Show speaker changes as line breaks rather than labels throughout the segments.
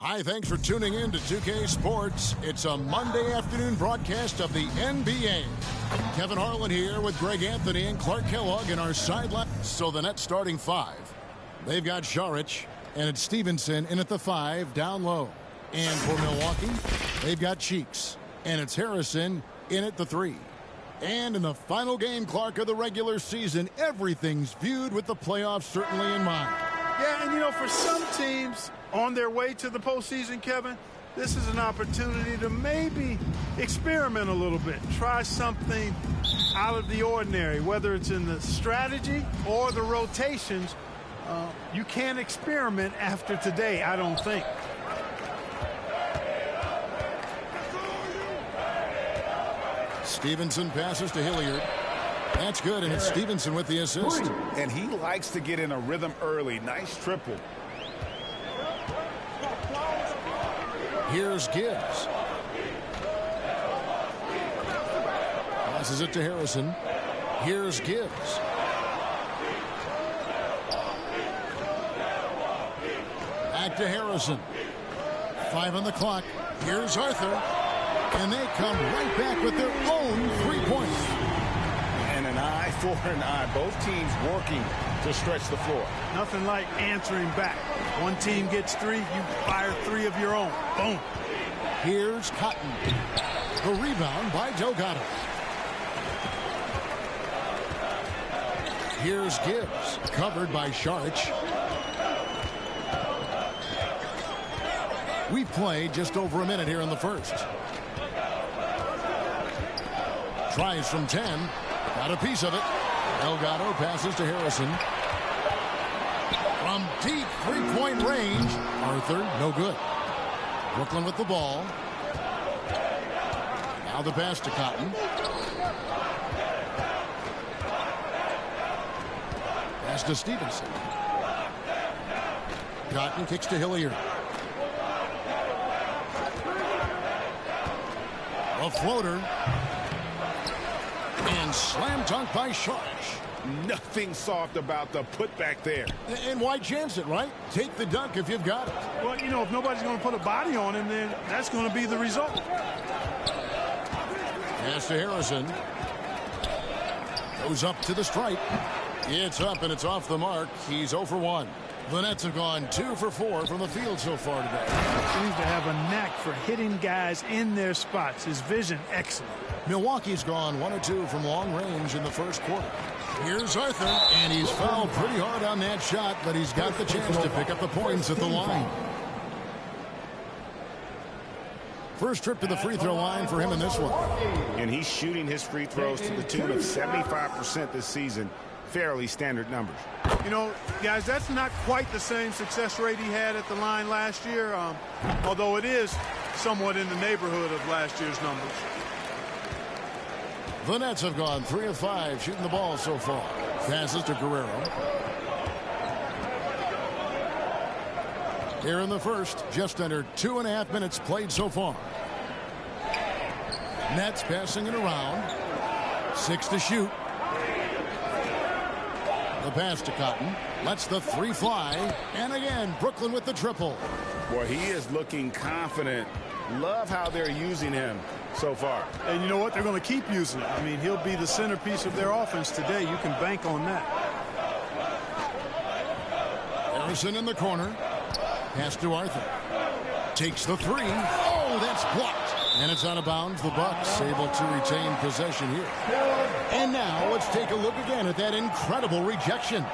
Hi, thanks for tuning in to 2K Sports. It's a Monday afternoon broadcast of the NBA. Kevin Harlan here with Greg Anthony and Clark Kellogg in our sideline. So the Nets starting five. They've got Saric, and it's Stevenson in at the 5, down low. And for Milwaukee, they've got Cheeks, and it's Harrison in at the 3. And in the final game, Clark, of the regular season, everything's viewed with the playoffs certainly in mind.
Yeah, and you know, for some teams on their way to the postseason, Kevin, this is an opportunity to maybe experiment a little bit. Try something out of the ordinary, whether it's in the strategy or the rotations. You can't experiment after today, I don't think.
Stevenson passes to Hilliard. That's good, and it's Stevenson with the assist.
And he likes to get in a rhythm early. Nice triple.
Here's Gibbs. Passes it to Harrison. Here's Gibbs. Back to Harrison. 5 on the clock. Here's Arthur. And they come right back with their own 3 points.
And an eye for an eye. Both teams working to stretch the floor.
Nothing like answering back. One team gets 3, you fire 3 of your own. Boom.
Here's Cotton. The rebound by Delgado. Here's Gibbs. Covered by Saric. We've played just over a minute here in the first. Tries from 10. Got a piece of it. Delgado passes to Harrison. From deep three-point range. Arthur, no good. Brooklyn with the ball. Now the pass to Cotton. Pass to Stevenson. Cotton kicks to Hilliard. A floater. And slam dunk by Saric.
Nothing soft about the putback there.
And why chance it, right? Take the dunk if you've got it.
Well, you know, if nobody's going to put a body on him, then that's going to be the result.
Pass to Harrison. Goes up to the stripe. It's up and it's off the mark. He's 0 for 1. The Nets have gone 2 for 4 from the field so far today.
Seems to have a knack for hitting guys in their spots. His vision, excellent.
Milwaukee's gone 1 or 2 from long range in the first quarter. Here's Arthur, and he's fouled pretty hard on that shot, but he's got the chance to pick up the points at the line. First trip to the free throw line for him in this one.
And he's shooting his free throws to the tune of 75% this season. Fairly standard numbers.
You know, guys, that's not quite the same success rate he had at the line last year, although it is somewhat in the neighborhood of last year's numbers.
The Nets have gone 3 of 5 shooting the ball so far. Passes to Guerrero. Here in the first, just under 2.5 minutes played so far. Nets passing it around. 6 to shoot. The pass to Cotton. Lets the 3 fly. And again, Brooklyn with the triple.
Boy, he is looking confident. Love how they're using him so far.
And you know what? They're going to keep using him. I mean, he'll be the centerpiece of their offense today. You can bank on that.
Harrison in the corner. Pass to Arthur. Takes the 3. Oh, that's blocked. And it's out of bounds. The Bucks able to retain possession here. And now let's take a look again at that incredible rejection.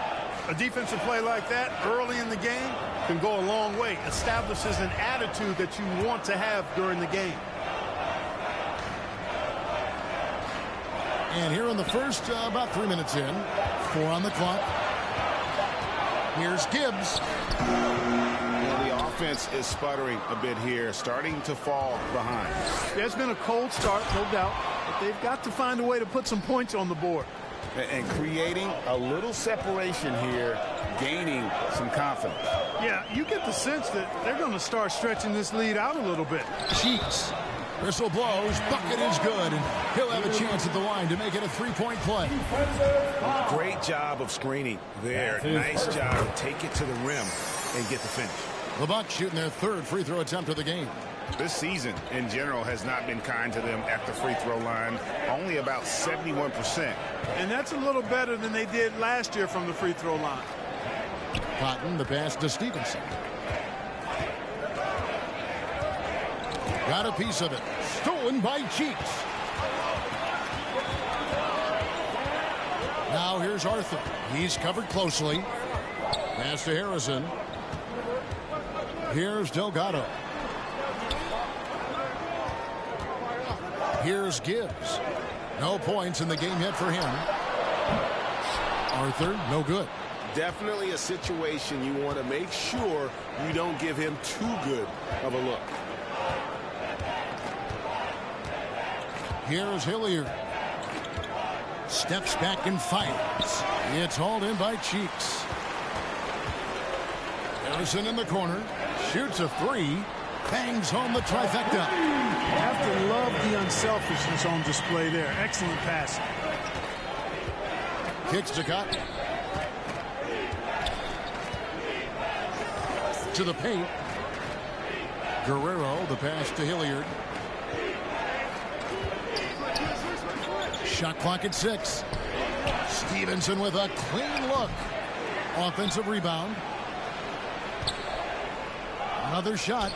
A defensive play like that early in the game can go a long way. Establishes an attitude that you want to have during the game.
And here in the first, about 3 minutes in. 4 on the clock. Here's Gibbs.
Well, the offense is sputtering a bit here, starting to fall behind.
Yeah, it's been a cold start, no doubt. But they've got to find a way to put some points on the board.
And creating a little separation here, gaining some confidence.
Yeah, you get the sense that they're going to start stretching this lead out a little bit.
Cheeks. Whistle blows. Bucket is good. And he'll have a chance at the line to make it a 3-point play.
Great job of screening there. Nice job to take it to the rim and get the finish.
The Bucks shooting their third free throw attempt of the game.
This season, in general, has not been kind to them at the free throw line. Only about 71%.
And that's a little better than they did last year from the free throw line.
Cotton, the pass to Stevenson. Got a piece of it. Stolen by Cheeks. Now here's Arthur. He's covered closely. Pass to Harrison. Here's Delgado. Here's Gibbs. No points in the game yet for him. Arthur, no good.
Definitely a situation you want to make sure you don't give him too good of a look.
Here's Hilliard. Steps back and fires. It's hauled in by Cheeks. Harrison in the corner. Shoots a three. Bangs home the trifecta.
You have to love the unselfishness on display there. Excellent pass.
Kicks to Cotton. To the paint. Guerrero, the pass to Hilliard. Shot clock at 6. Stevenson with a clean look. Offensive rebound. Another shot.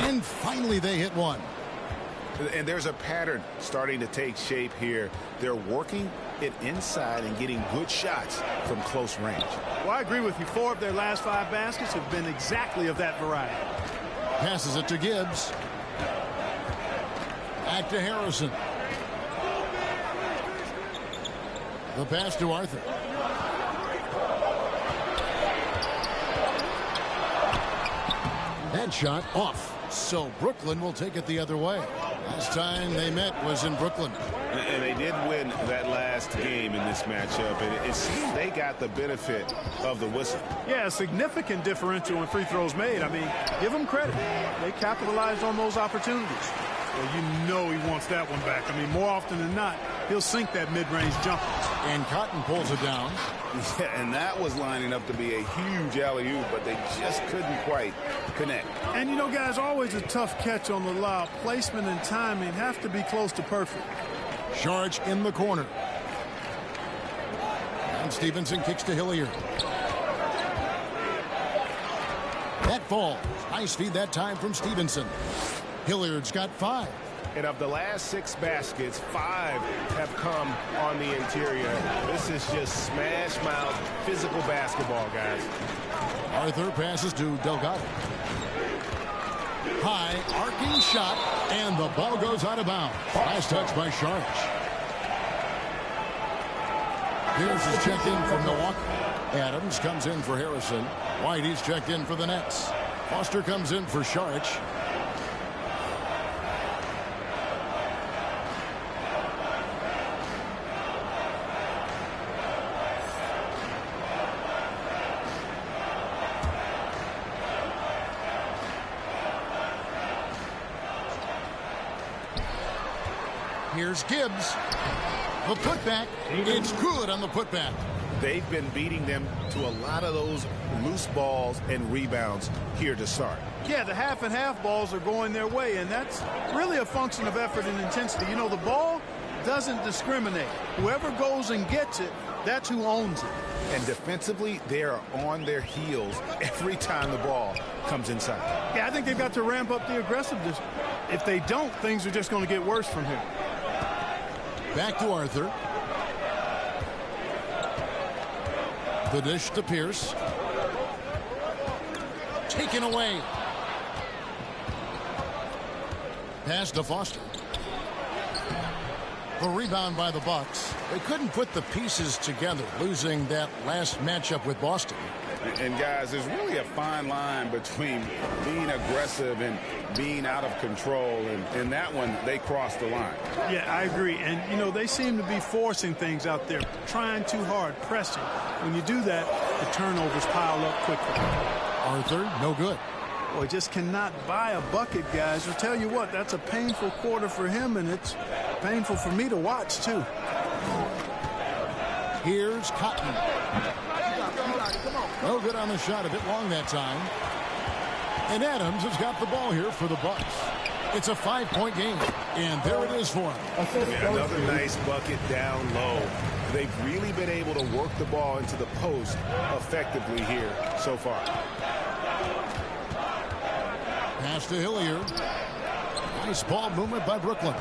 And finally they hit one.
And there's a pattern starting to take shape here. They're working it inside and getting good shots from close range.
Well, I agree with you. 4 of their last 5 baskets have been exactly of that variety.
Passes it to Gibbs. Back to Harrison. The pass to Arthur. That shot off. So Brooklyn will take it the other way. Last time they met was in Brooklyn.
And they did win that last game in this matchup. And it seems they got the benefit of the whistle.
Yeah, a significant differential in free throws made. I mean, give them credit. They capitalized on those opportunities. Well, you know he wants that one back. I mean, more often than not, he'll sink that mid-range jumper.
And Cotton pulls it down.
Yeah, and that was lining up to be a huge alley-oop, but they just couldn't quite connect.
And, you know, guys, always a tough catch on the lob. Placement and timing have to be close to perfect.
Sharge in the corner. And Stevenson kicks to Hilliard. That falls. Nice feed that time from Stevenson. Hilliard's got 5.
And of the last 6 baskets, 5 have come on the interior. This is just smash mouth physical basketball, guys.
Arthur passes to Delgado. High arcing shot, and the ball goes out of bounds. Last touch by Sharge. Pierce is checked in for Milwaukee. Adams comes in for Harrison. Whitey's checked in for the Nets. Foster comes in for Sharge. Here's Gibbs. The putback. It's good on the putback.
They've been beating them to a lot of those loose balls and rebounds here to start.
Yeah, the half and half balls are going their way, and that's really a function of effort and intensity. You know, the ball doesn't discriminate. Whoever goes and gets it, that's who owns it.
And defensively, they are on their heels every time the ball comes inside.
Yeah, I think they've got to ramp up the aggressiveness. If they don't, things are just going to get worse from here.
Back to Arthur. The dish to Pierce. Taken away. Pass to Foster. The rebound by the Bucks. They couldn't put the pieces together, losing that last matchup with Boston.
And guys, there's really a fine line between being aggressive and being out of control. And in that one, they crossed the line.
Yeah, I agree. And, you know, they seem to be forcing things out there, trying too hard, pressing. When you do that, the turnovers pile up quickly.
Arthur, no good.
Boy, just cannot buy a bucket, guys. I'll tell you what, that's a painful quarter for him, and it's painful for me to watch, too.
Here's Cotton.
Come on.
No good on the shot. A bit long that time. And Adams has got the ball here for the Bucks. It's a 5-point game. And there it is for him.
Yeah, another nice bucket down low. They've really been able to work the ball into the post effectively here so far.
Pass to Hilliard. Nice ball movement by Brooklyn.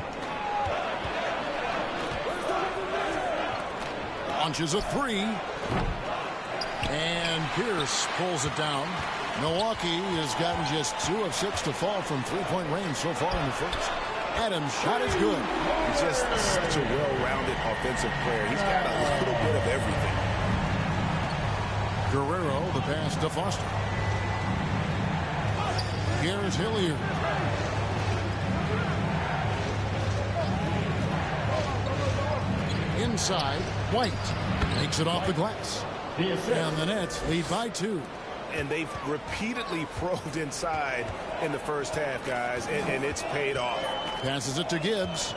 Launches a three. And Pierce pulls it down. Milwaukee has gotten just 2 of 6 to fall from three-point range so far in the first. Adams' shot is good.
He's just such a well-rounded offensive player. He's got a little bit of everything.
Guerrero, the pass to Foster. Here's Hilliard. Inside, White makes it off the glass. And the Nets lead by 2.
And they've repeatedly probed inside in the first half, guys, and it's paid off.
Passes it to Gibbs.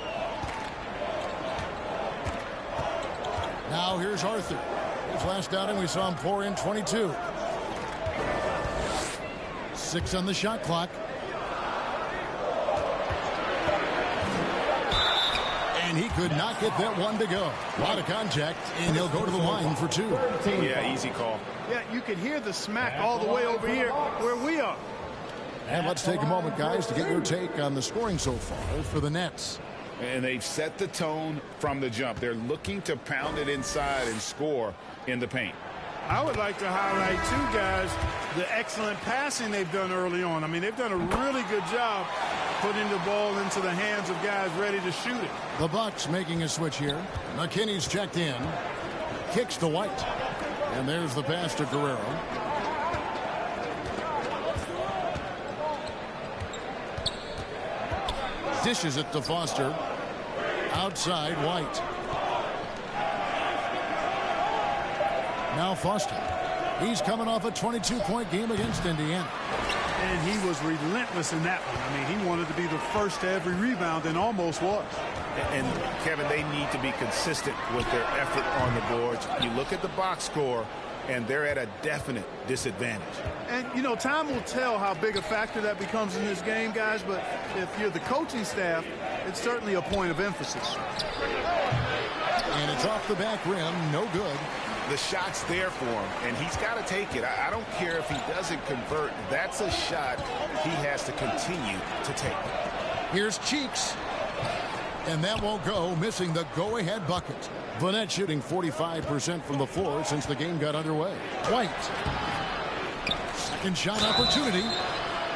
Now here's Arthur. His last outing, we saw him pour in 22. 6 on the shot clock. And he could not get that one to go. A lot of contact, and he'll go to the line for 2.
Yeah, easy call.
Yeah, you can hear the smack all the way over here where we are.
And let's take a moment, guys, to get your take on the scoring so far for the Nets.
And they've set the tone from the jump. They're looking to pound it inside and score in the paint.
I would like to highlight, too, guys, the excellent passing they've done early on. I mean, they've done a really good job putting the ball into the hands of guys ready to shoot it.
The Bucks making a switch here. McKinney's checked in. Kicks to White. And there's the pass to Guerrero. Dishes it to Foster. Outside, White. Now Foster. He's coming off a 22-point game against Indiana.
And he was relentless in that one. I mean, he wanted to be the first to every rebound and almost was.
And, Kevin, they need to be consistent with their effort on the boards. You look at the box score, and they're at a definite disadvantage.
And, you know, time will tell how big a factor that becomes in this game, guys, but if you're the coaching staff, it's certainly a point of emphasis.
And it's off the back rim, no good.
The shot's there for him, and he's got to take it. I don't care if he doesn't convert. That's a shot he has to continue to take.
Here's Cheeks. And that won't go, missing the go-ahead bucket. Vanette shooting 45% from the floor since the game got underway. White. Second shot opportunity.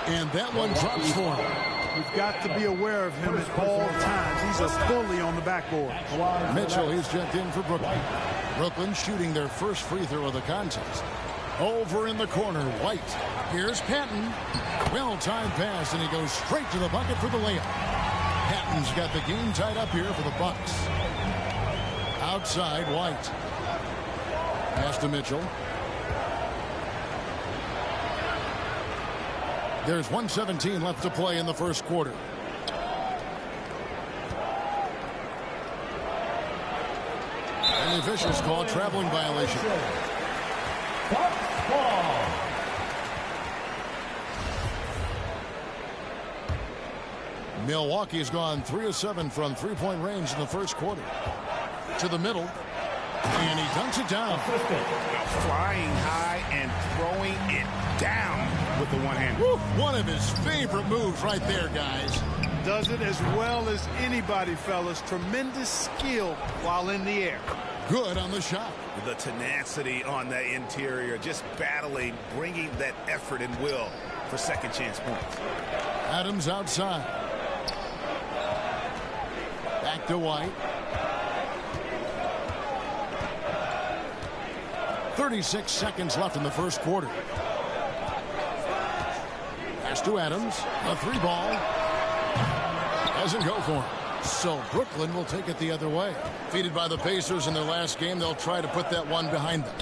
And that one drops for him.
You've got to be aware of him at all times. He's a bully on the backboard.
Mitchell, he's checked in for Brooklyn. Brooklyn shooting their first free throw of the contest. Over in the corner, White. Here's Patton. Well-timed pass, and he goes straight to the bucket for the layup. Patton's got the game tied up here for the Bucks. Outside, White. Pass to Mitchell. There's 1:17 left to play in the first quarter. And the officials call a traveling violation. Milwaukee has gone 3 of 7 from three-point range in the first quarter. To the middle. And he dunks it down.
Flying high and throwing it down with the one hand.
Woo, one of his favorite moves right there, guys.
Does it as well as anybody, fellas. Tremendous skill while in the air.
Good on the shot.
The tenacity on the interior, just battling, bringing that effort and will for second chance points.
Adams outside. Back to White. 36 seconds left in the first quarter. Pass to Adams. A 3-ball. Doesn't go for him. So Brooklyn will take it the other way. Defeated by the Pacers in their last game, they'll try to put that one behind them.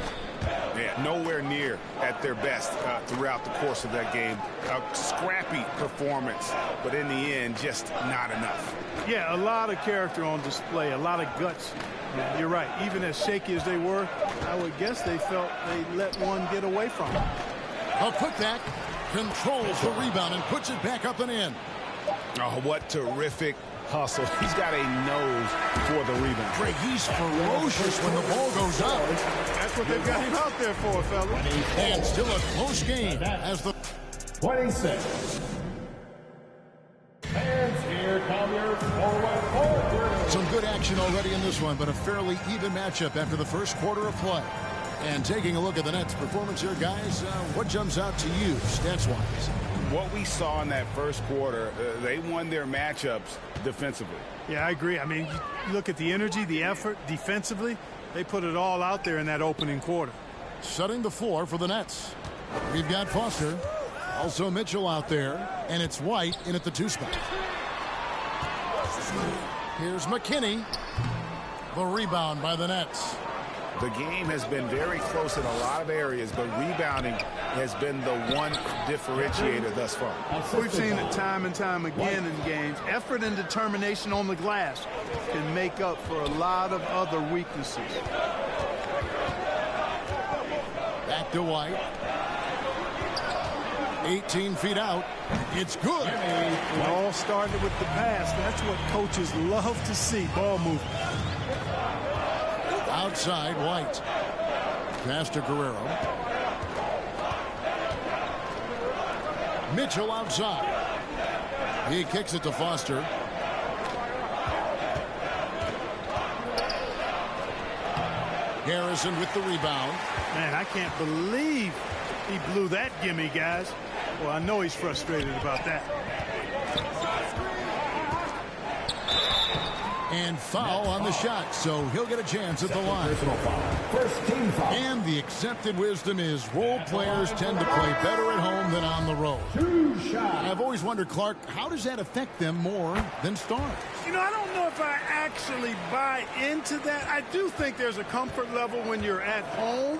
Yeah, nowhere near at their best throughout the course of that game. A scrappy performance, but in the end, just not enough.
Yeah, a lot of character on display, a lot of guts. You're right. Even as shaky as they were, I would guess they felt they let one get away from them.
A putback, controls the rebound and puts it back up and in.
Oh, what terrific hustle. He's got a nose for the rebound.
Greg, he's ferocious when the ball goes up.
That's what they've got him out there for, fellas.
And still a close game as the
26. And here come your forward.
Some good action already in this one, but a fairly even matchup after the first quarter of play. And taking a look at the Nets' performance here, guys, what jumps out to you, stats-wise?
What we saw in that first quarter, they won their matchups defensively.
Yeah, I agree. I mean, you look at the energy, the effort defensively, they put it all out there in that opening quarter.
Setting the floor for the Nets. We've got Foster, also Mitchell out there, and it's White in at the 2 spot. Here's McKinney. The rebound by the Nets.
The game has been very close in a lot of areas, but rebounding has been the one differentiator thus far.
We've seen it time and time again in games. Effort and determination on the glass can make up for a lot of other weaknesses.
Back to White. 18 feet out. It's good.
It all started with the pass. That's what coaches love to see. Ball movement.
Outside, White. Pass to Guerrero. Mitchell outside. He kicks it to Foster. Harrison with the rebound.
Man, I can't believe he blew that gimme, guys. Well, I know he's frustrated about that.
And foul on the shot, so he'll get a chance at the line.
First team foul.
And the accepted wisdom is role players tend to play better at home than on the road.
2 shots.
I've always wondered, Clark, how does that affect them more than stars?
You know, I don't know if I actually buy into that. I do think there's a comfort level when you're at home.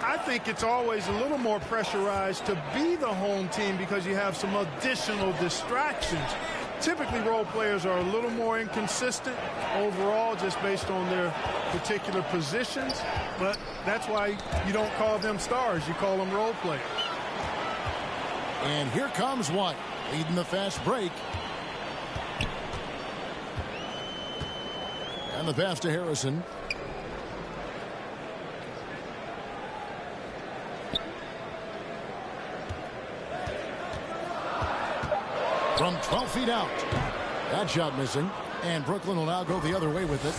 I think it's always a little more pressurized to be the home team because you have some additional distractions. Typically, role players are a little more inconsistent overall just based on their particular positions, but that's why you don't call them stars. You call them role players.
And here comes White, leading the fast break. And the pass to Harrison. From 12 feet out. That shot missing. And Brooklyn will now go the other way with it.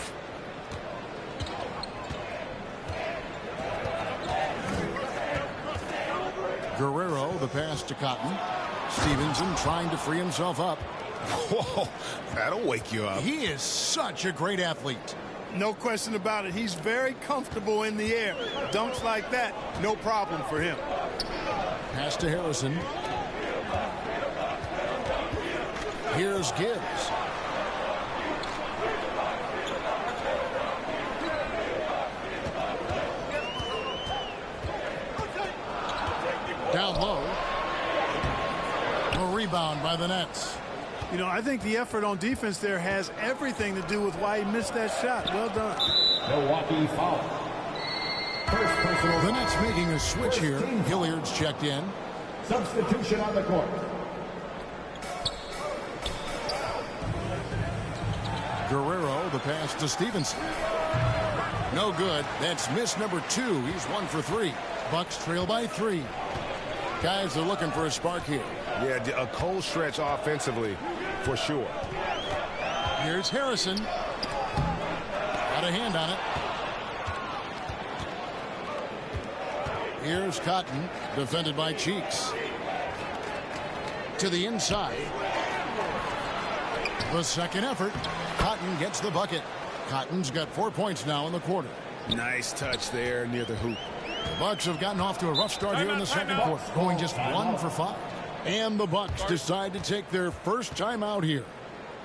Guerrero, the pass to Cotton. Stevenson trying to free himself up.
Whoa, that'll wake you up.
He is such a great athlete.
No question about it. He's very comfortable in the air. Dunks like that, no problem for him.
Pass to Harrison. Here's Gibbs. Down low. A rebound by the Nets.
You know, I think the effort on defense there has everything to do with why he missed that shot. Well done.
Milwaukee foul. First personal.
The Nets making a switch here. Hilliard's checked in.
Substitution on the court.
Guerrero, the pass to Stevenson. No good. That's miss number 2. He's 1 for 3. Bucks trail by 3. Guys are looking for a spark here.
Yeah, a cold stretch offensively, for sure.
Here's Harrison. Got a hand on it. Here's Cotton, defended by Cheeks. To the inside. The second effort. Cotton gets the bucket. Cotton's got 4 points now in the quarter.
Nice touch there near the hoop.
The Bucks have gotten off to a rough start here in the second quarter, going just 1 for 5. And the Bucks decide to take their first time out here.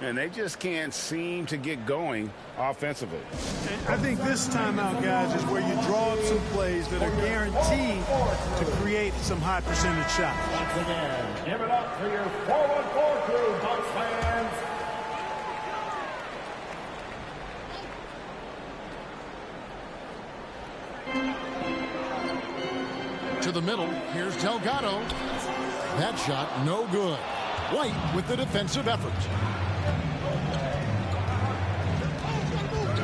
And they just can't seem to get going offensively.
And I think this timeout, guys, is where you draw up some plays that are guaranteed to create some high percentage shots.
Once again, give it up for your 4-on-4 crew, Bucks fans.
To the middle, here's Delgado. That shot, no good. White with the defensive effort.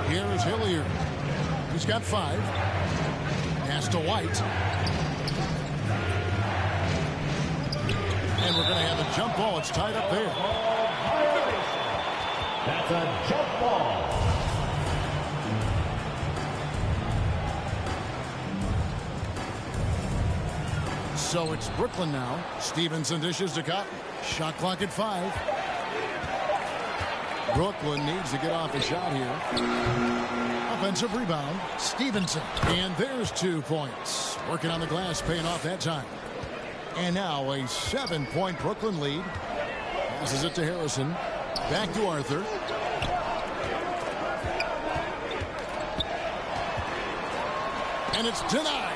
Here is Hilliard. He's got 5. Pass to White. And we're going to have a jump ball. It's tied up there.
That's a jump ball.
So it's Brooklyn now. Stevenson dishes to Cotton. Shot clock at 5. Brooklyn needs to get off a shot here. Offensive rebound. Stevenson. And there's 2 points. Working on the glass, paying off that time. And now a 7-point Brooklyn lead. Passes it to Harrison. Back to Arthur. And it's denied.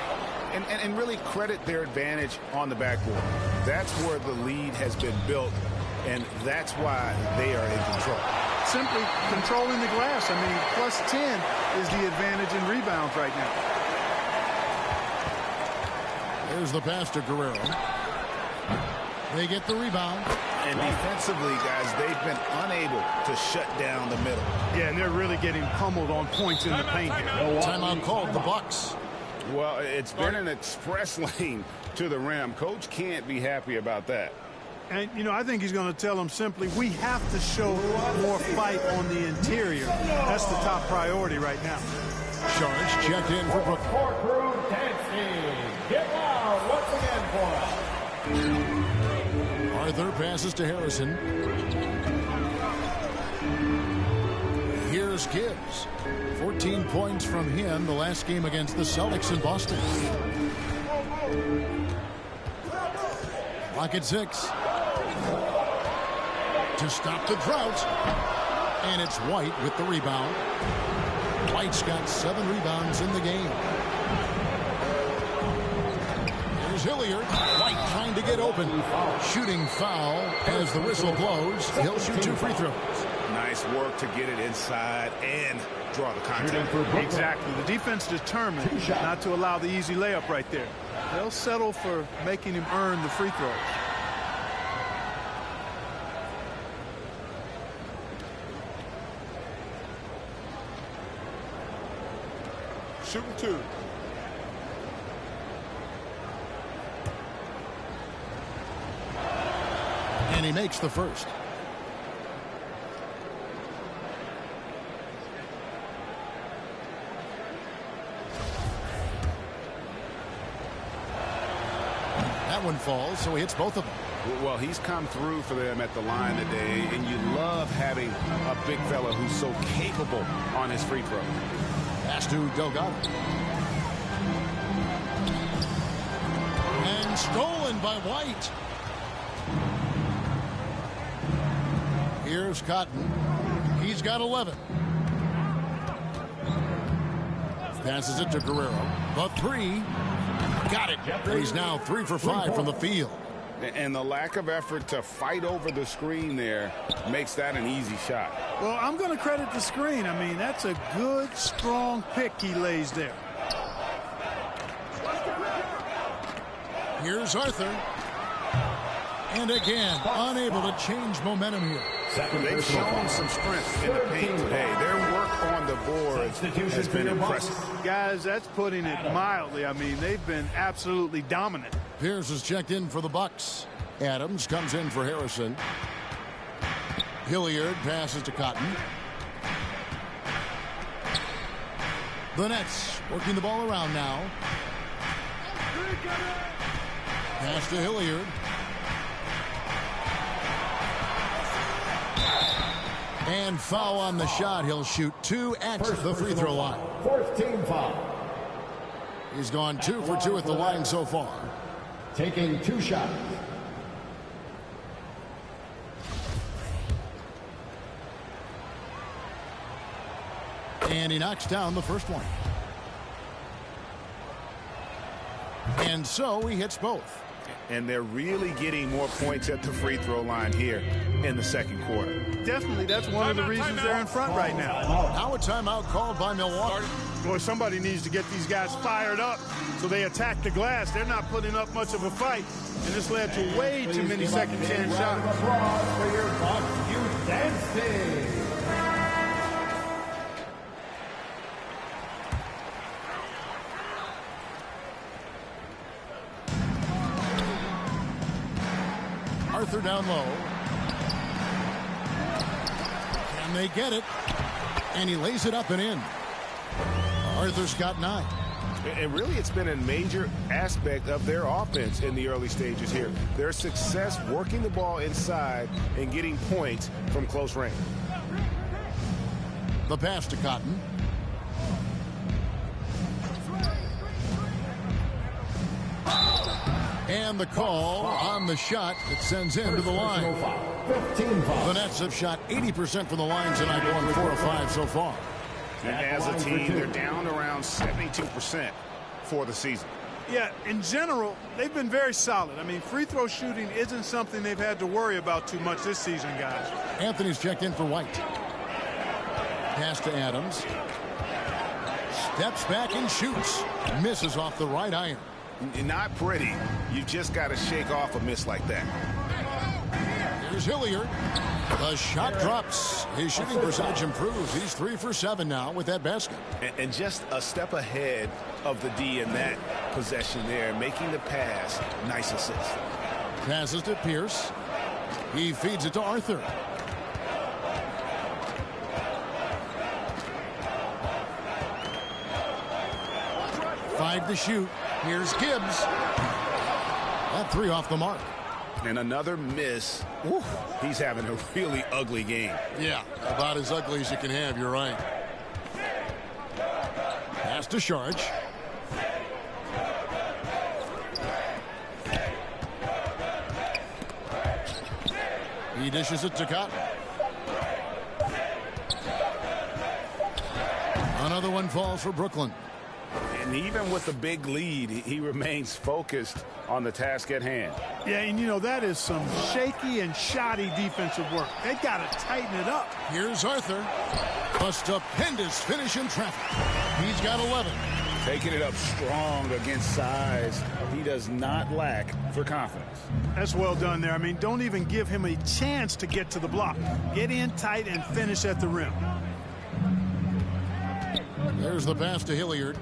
And really credit their advantage on the backboard. That's where the lead has been built, and that's why they are in control.
Simply controlling the glass. I mean, plus 10 is the advantage in rebounds right now.
There's the pass to Guerrero. They get the rebound.
And defensively, guys, they've been unable to shut down the middle.
Yeah, and they're really getting pummeled on points in the paint here.
Timeout called, the Bucks.
Well, it's been an express lane to the rim. Coach can't be happy about that.
And, you know, I think he's going to tell them simply, we have to show more fight on the interior. That's the top priority right now.
Charge checked in for Brooklyn.
Four crew dancing. Get loud once again for us.
Arthur passes to Harrison. Here's Gibbs. 14 points from him the last game against the Celtics in Boston. Clock at 6. To stop the drought. And it's White with the rebound. White's got 7 rebounds in the game. Here's Hilliard. White trying to get open. Shooting foul as the whistle blows. He'll shoot 2 free throws.
Nice work to get it inside and draw the contact.
Exactly. The defense determined not to allow the easy layup right there. They'll settle for making him earn the free throws.
Shooting 2.
And he makes the first. That one falls, so he hits both of them.
Well, he's come through for them at the line today, and you love having a big fella who's so capable on his free throw.
Pass to Delgado. And stolen by White. Here's Cotton. He's got 11. Passes it to Guerrero. The 3. Got it. He's now 3 for 5 from the field.
And the lack of effort to fight over the screen there makes that an easy shot.
Well, I'm going to credit the screen. I mean, that's a good, strong pick he lays there.
Here's Arthur. And again, unable to change momentum here.
They've shown some strength in the paint today. Their work on the boards has been impressive.
Guys, that's putting it mildly. I mean, they've been absolutely dominant.
Pierce is checked in for the Bucks. Adams comes in for Harrison. Hilliard passes to Cotton. The Nets working the ball around now. Pass to Hilliard. And foul on the shot. He'll shoot 2 at the free throw line.
Fourth team foul.
He's gone 2 for 2 at the line so far.
Taking 2 shots.
And he knocks down the first one. And so he hits both.
And they're really getting more points at the free throw line here in the second quarter.
Definitely, that's one of the reasons they're in front right now.
Now a timeout called by Milwaukee.
Boy, somebody needs to get these guys fired up so they attack the glass. They're not putting up much of a fight, and this led to way too many second chance shots.
Applause for your Bucks youth dance team.
Arthur down low. Can they get it? And he lays it up and in. Arthur's got 9.
And really, it's been a major aspect of their offense in the early stages here. Their success working the ball inside and getting points from close range.
The pass to Cotton. And the call on the shot that sends him to the line.
15 fouls.
The Nets have shot 80% from the line tonight, going 4 of 5 so far.
And as a team, they're down around 72% for the season.
Yeah, in general, they've been very solid. I mean, free throw shooting isn't something they've had to worry about too much this season, guys.
Anthony's checked in for White. Pass to Adams. Steps back and shoots. Misses off the right iron.
Not pretty. You just got to shake off a miss like that.
Here's Hilliard. The shot drops. His shooting percentage improves. He's 3 for 7 now with that basket.
And just a step ahead of the D in that possession there, making the pass. Nice assist.
Passes to Pierce. He feeds it to Arthur. Five to shoot. Here's Gibbs. That 3 off the mark.
And another miss. Woo, he's having a really ugly game.
Yeah, about as ugly as you can have. You're right. Pass to Sharge. He dishes it to Cotton. Another one falls for Brooklyn.
And even with the big lead, he remains focused on the task at hand.
Yeah, and you know, that is some shaky and shoddy defensive work. They've got to tighten it up.
Here's Arthur. A stupendous finish in traffic. He's got 11.
Taking it up strong against size. He does not lack for confidence.
That's well done there. I mean, don't even give him a chance to get to the block. Get in tight and finish at the rim.
There's the pass to Hilliard.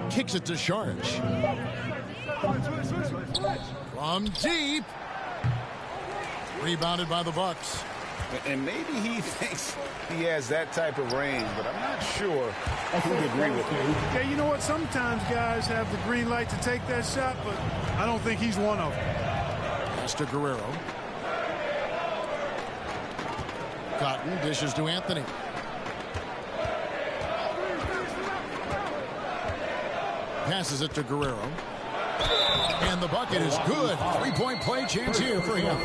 Kicks it to Sharge. From deep. Rebounded by the Bucks.
And maybe he thinks he has that type of range, but I'm not sure I would agree with him.
Yeah, you know what? Sometimes guys have the green light to take that shot, but I don't think he's one of them.
Pass to Guerrero. Cotton dishes to Anthony. Passes it to Guerrero. And the bucket is good. 3-point play chance here for him.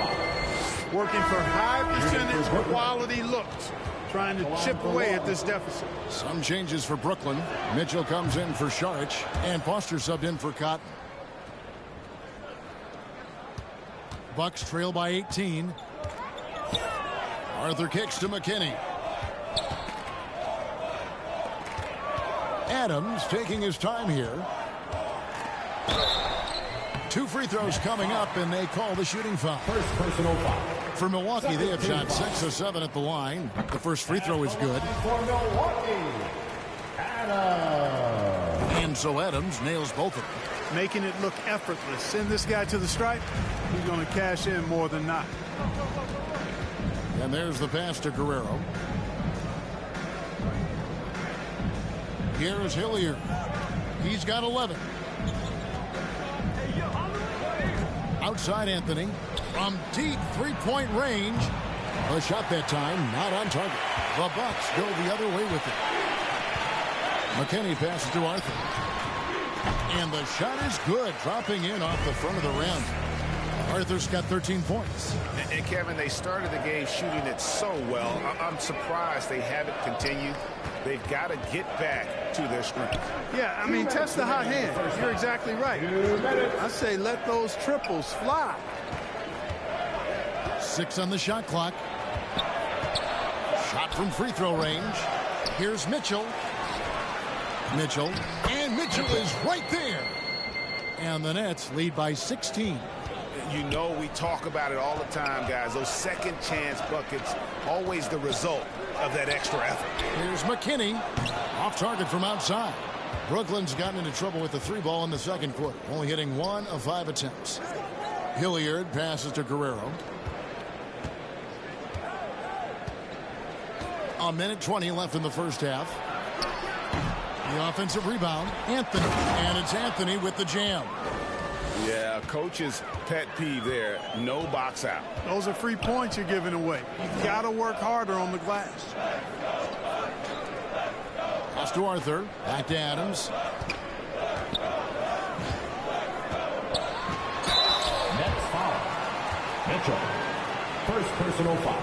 Working for high percentage quality looks. Trying to chip away at this deficit.
Some changes for Brooklyn. Mitchell comes in for Sharge. And Foster subbed in for Cotton. Bucks trail by 18. Arthur kicks to McKinney. Adams taking his time here. 2 free throws coming up, and they call the shooting foul.
First personal foul.
For Milwaukee, they have shot 6 of 7 at the line. The first free throw is good.
For Milwaukee, Adams.
And so Adams nails both of them.
Making it look effortless. Send this guy to the stripe. He's going to cash in more than not.
And there's the pass to Guerrero. Here's Hilliard. He's got 11. Outside Anthony. From deep 3-point range. A shot that time, not on target. The Bucks go the other way with it. McKinney passes to Arthur. And the shot is good, dropping in off the front of the rim. Arthur's got 13 points.
And Kevin, they started the game shooting it so well. I'm surprised they haven't continued. They've got to get back to their strength.
Yeah, I mean, test the hot hand. You're exactly right. I say let those triples fly.
6 on the shot clock. Shot from free throw range. Here's Mitchell. And Mitchell is right there. And the Nets lead by 16.
You know, we talk about it all the time, guys. Those second chance buckets, always the result of that extra effort.
Here's McKinney. Off target from outside. Brooklyn's gotten into trouble with the 3-ball in the second quarter, only hitting 1 of 5 attempts. Hilliard passes to Guerrero. A minute 20 left in the first half. The offensive rebound, Anthony. And it's Anthony with the jam.
Yeah, coach's pet peeve there. No box out.
Those are free points you're giving away. You've got to work harder on the glass.
Pass to Arthur. Back to Adams.
Next foul. Mitchell. First personal foul.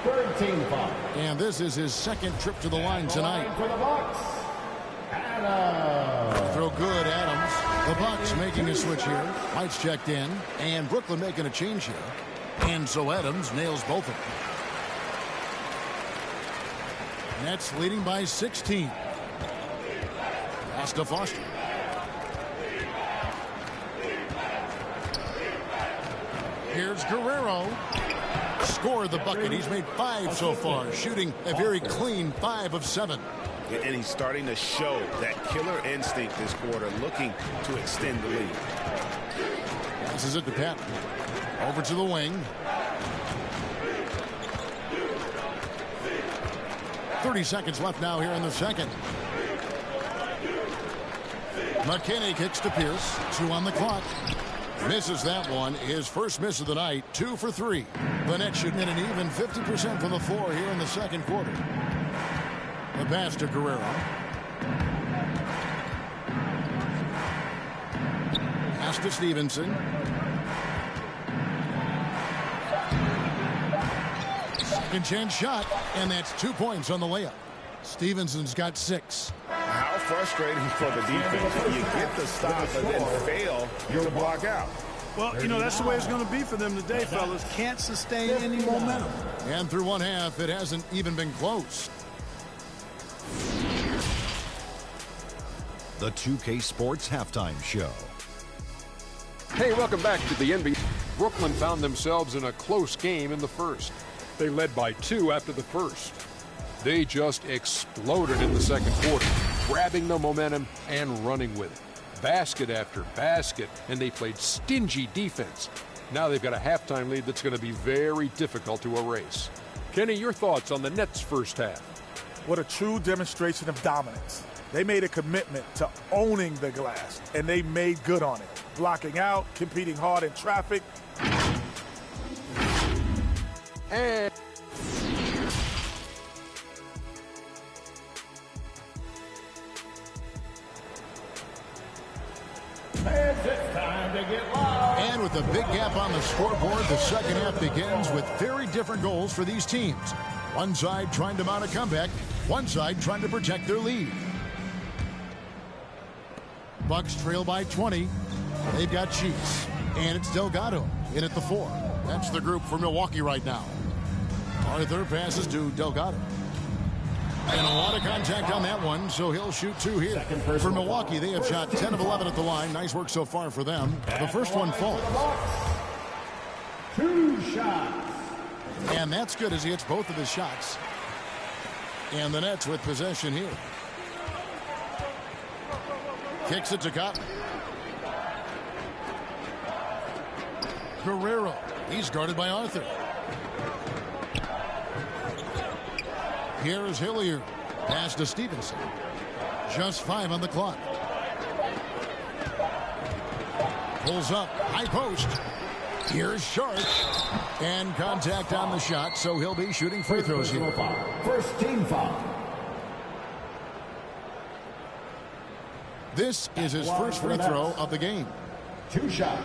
13 foul.
And this is his second trip to the line tonight.
For the Bucks. Adams.
Throw good, Adams. The Bucks making a switch here. White's checked in. And Brooklyn making a change here. And so Adams nails both of them. Nets leading by 16. Pass to Foster. Here's Guerrero. Scored the bucket. He's made 5 so far, shooting a very clean 5 of 7.
And he's starting to show that killer instinct this quarter, looking to extend the lead.
Passes it to Patton. Over to the wing. 30 seconds left now here in the second. McKinney kicks to Pierce. 2 on the clock. Misses that one. His first miss of the night. 2 for 3. The Nets should hit an even 50% from the floor here in the second quarter. The pass to Guerrero. Pass to Stevenson. Second chance shot, and that's 2 points on the layup. Stevenson's got 6.
How frustrating for the defense. You get the stop and then fail to block out.
Well, you know, that's the way it's going to be for them today, fellas. Can't sustain any momentum.
And through one half, it hasn't even been close.
The 2K Sports Halftime Show.
Hey, welcome back to the NBA. Brooklyn found themselves in a close game in the first. They led by 2 after the first. They just exploded in the second quarter, grabbing the momentum and running with it. Basket after basket, and they played stingy defense. Now they've got a halftime lead that's going to be very difficult to erase. Kenny, your thoughts on the Nets' first half?
What a true demonstration of dominance. They made a commitment to owning the glass, and they made good on it. Blocking out, competing hard in traffic.
And
It's time to get loud.
And with a big gap on the scoreboard, the second half begins with very different goals for these teams. One side trying to mount a comeback, one side trying to protect their lead. Bucks trail by 20. They've got Chiefs. And it's Delgado in at the 4. That's the group for Milwaukee right now. Arthur passes to Delgado. And a lot of contact on that one, so he'll shoot 2 here. For Milwaukee, they have shot 10 of 11 at the line. Nice work so far for them. The first one falls.
2 shots.
And that's good as he hits both of his shots. And the Nets with possession here. Kicks it to Cotton. Guerrero. He's guarded by Arthur. Here is Hilliard. Pass to Stevenson. Just 5 on the clock. Pulls up. High post. Here's Sharp. And contact on the shot, so he'll be shooting free throws here.
First team foul.
This is his first free throw of the game.
2 shots.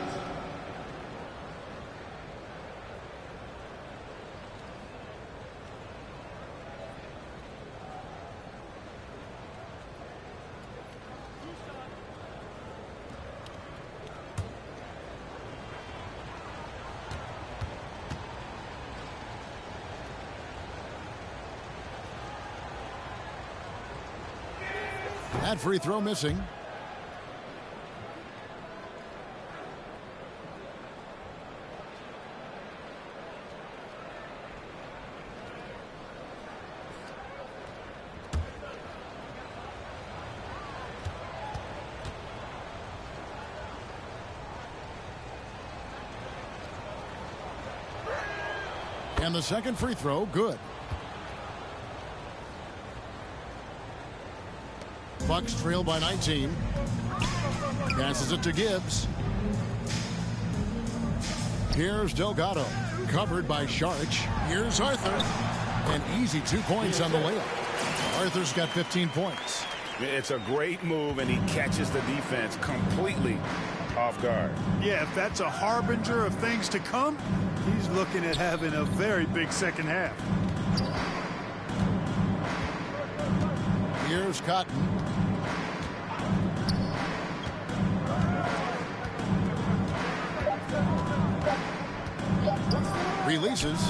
That free throw missing. And the second free throw, good. Bucks trail by 19. Passes it to Gibbs. Here's Delgado. Covered by Sharch. Here's Arthur. An easy 2 points on the layup. Arthur's got 15 points.
It's a great move, and he catches the defense completely off guard.
Yeah, if that's a harbinger of things to come, he's looking at having a very big second half.
Here's Cotton. Releases.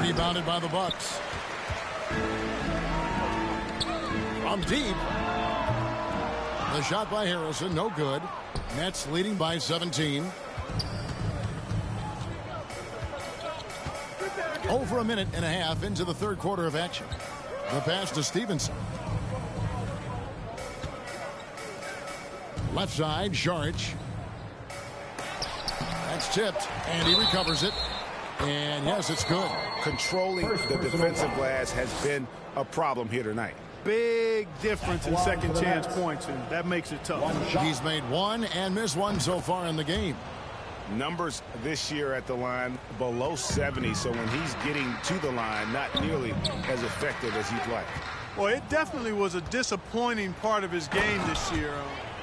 Rebounded by the Bucks. From deep. The shot by Harrison, no good. Nets leading by 17. Over a minute and a half into the third quarter of action. The pass to Stevenson. Left side, Sharch. That's tipped, and he recovers it. And yes, it's good.
Controlling the defensive glass has been a problem here tonight.
Big difference in second chance points, and that makes it tough.
He's made one and missed one so far in the game.
Numbers this year at the line below 70, so when he's getting to the line, not nearly as effective as he'd like.
Well, it definitely was a disappointing part of his game this year.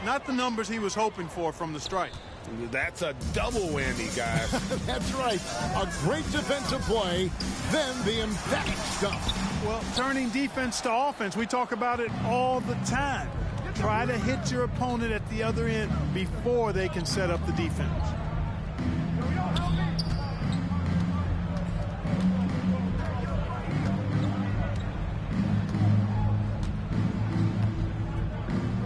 Not the numbers he was hoping for from the stripe.
That's a double whammy, guys.
That's right. A great defensive play, then the emphatic stuff.
Well, turning defense to offense, we talk about it all the time. Try to hit your opponent at the other end before they can set up the defense.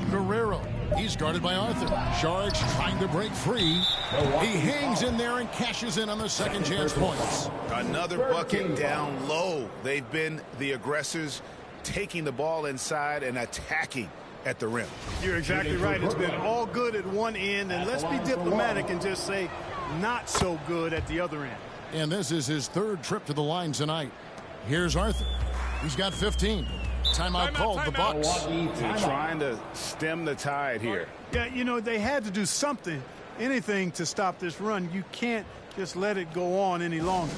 Guerrero. He's guarded by Arthur. Sharch trying to break free. He hangs in there and cashes in on the second chance points.
Another bucket down low. They've been the aggressors, taking the ball inside and attacking at the rim.
You're exactly right. It's been all good at one end, and let's be diplomatic and just say not so good at the other end.
And this is his third trip to the line tonight. Here's Arthur. He's got 15. Timeout called, the Bucks.
They're trying to stem the tide here.
Yeah, you know, they had to do something, anything to stop this run. You can't just let it go on any longer.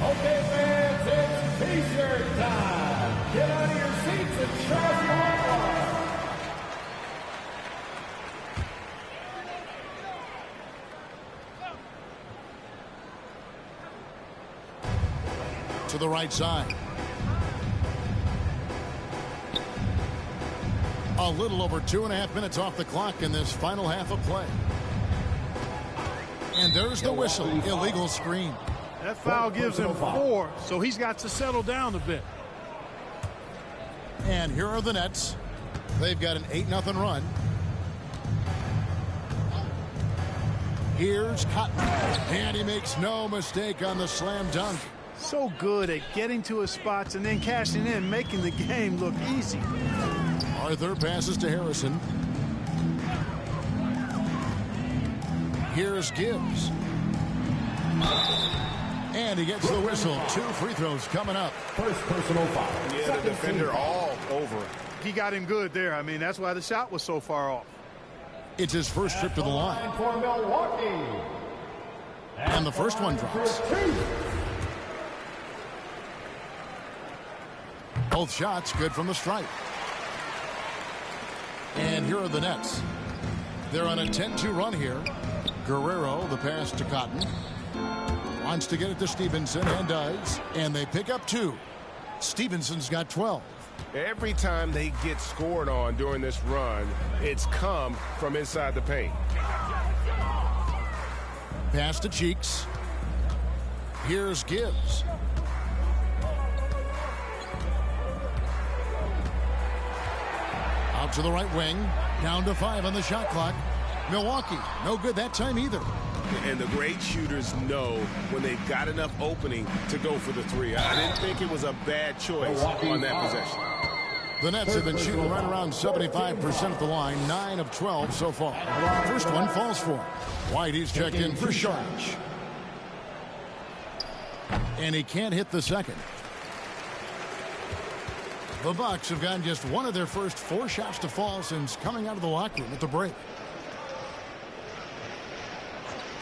Okay, fans, it's T-shirt time. Get out of your seats and charge your hard.
To the right side. A little over 2.5 minutes off the clock in this final half of play. And there's the whistle. Illegal screen.
That foul gives him 4, so he's got to settle down a bit.
And here are the Nets. They've got an 8-0 run. Here's Cotton. And he makes no mistake on the slam dunk.
So good at getting to his spots and then cashing in, making the game look easy.
Arthur passes to Harrison. Here's Gibbs. And he gets the whistle. 2 free throws coming up.
First personal foul.
Yeah, the defender all over it.
He got him good there. I mean, that's why the shot was so far off.
It's his first trip to the line.
For Milwaukee.
And the first one drops. Both shots good from the stripe. And here are the Nets. They're on a 10-2 run here. Guerrero, the pass to Cotton. Wants to get it to Stevenson, and does. And they pick up 2. Stevenson's got 12.
Every time they get scored on during this run, it's come from inside the paint.
Pass to Cheeks. Here's Gibbs. Out to the right wing. Down to 5 on the shot clock. Milwaukee, no good that time either.
And the great shooters know when they've got enough opening to go for the three. I didn't think it was a bad choice on that possession.
The Nets have been shooting right around 75% at the line, 9 of 12 so far. First one falls for him. White, he's checked in for Sharge. And he can't hit the second. The Bucks have gotten just one of their first 4 shots to fall since coming out of the locker room at the break.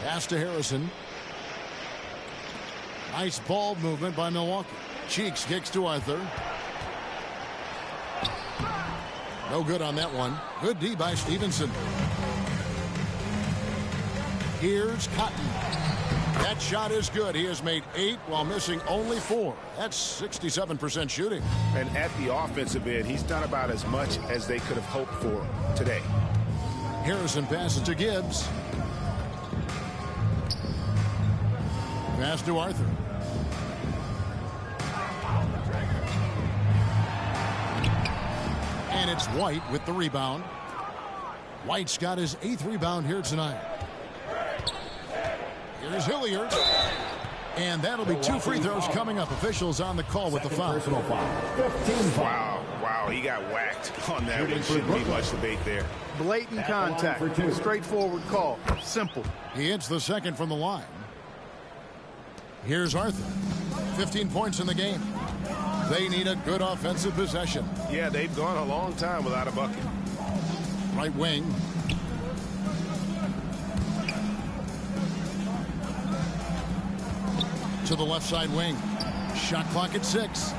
Pass to Harrison. Nice ball movement by Milwaukee. Cheeks kicks to Arthur. No good on that one. Good D by Stevenson. Here's Cotton. That shot is good. He has made 8 while missing only 4. That's 67% shooting.
And at the offensive end, he's done about as much as they could have hoped for today.
Harrison passes to Gibbs. Pass to Arthur. And it's White with the rebound. White's got his 8th rebound here tonight. Here's Hilliard. And that'll be 2 free throws coming up. Officials on the call with the foul.
Wow, he got whacked on that one. Shouldn't be much debate there.
Blatant contact. Straightforward call. Simple.
He hits the second from the line. Here's Arthur. 15 points in the game. They need a good offensive possession.
Yeah, they've gone a long time without a bucket.
Right wing. To the left side wing. Shot clock at 6.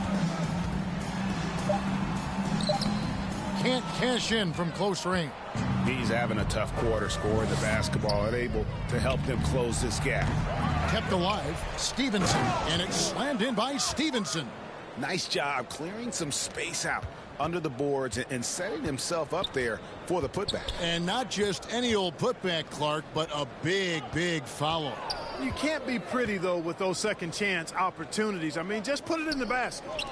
Can't cash in from close range.
He's having a tough quarter, scoring the basketball and able to help them close this gap.
Kept alive. Stevenson. And it's slammed in by Stevenson.
Nice job clearing some space out under the boards and setting himself up there for the putback.
And not just any old putback, Clark, but a big foul.
You can't be pretty, though, with those second chance opportunities. I mean, just put it in the basket.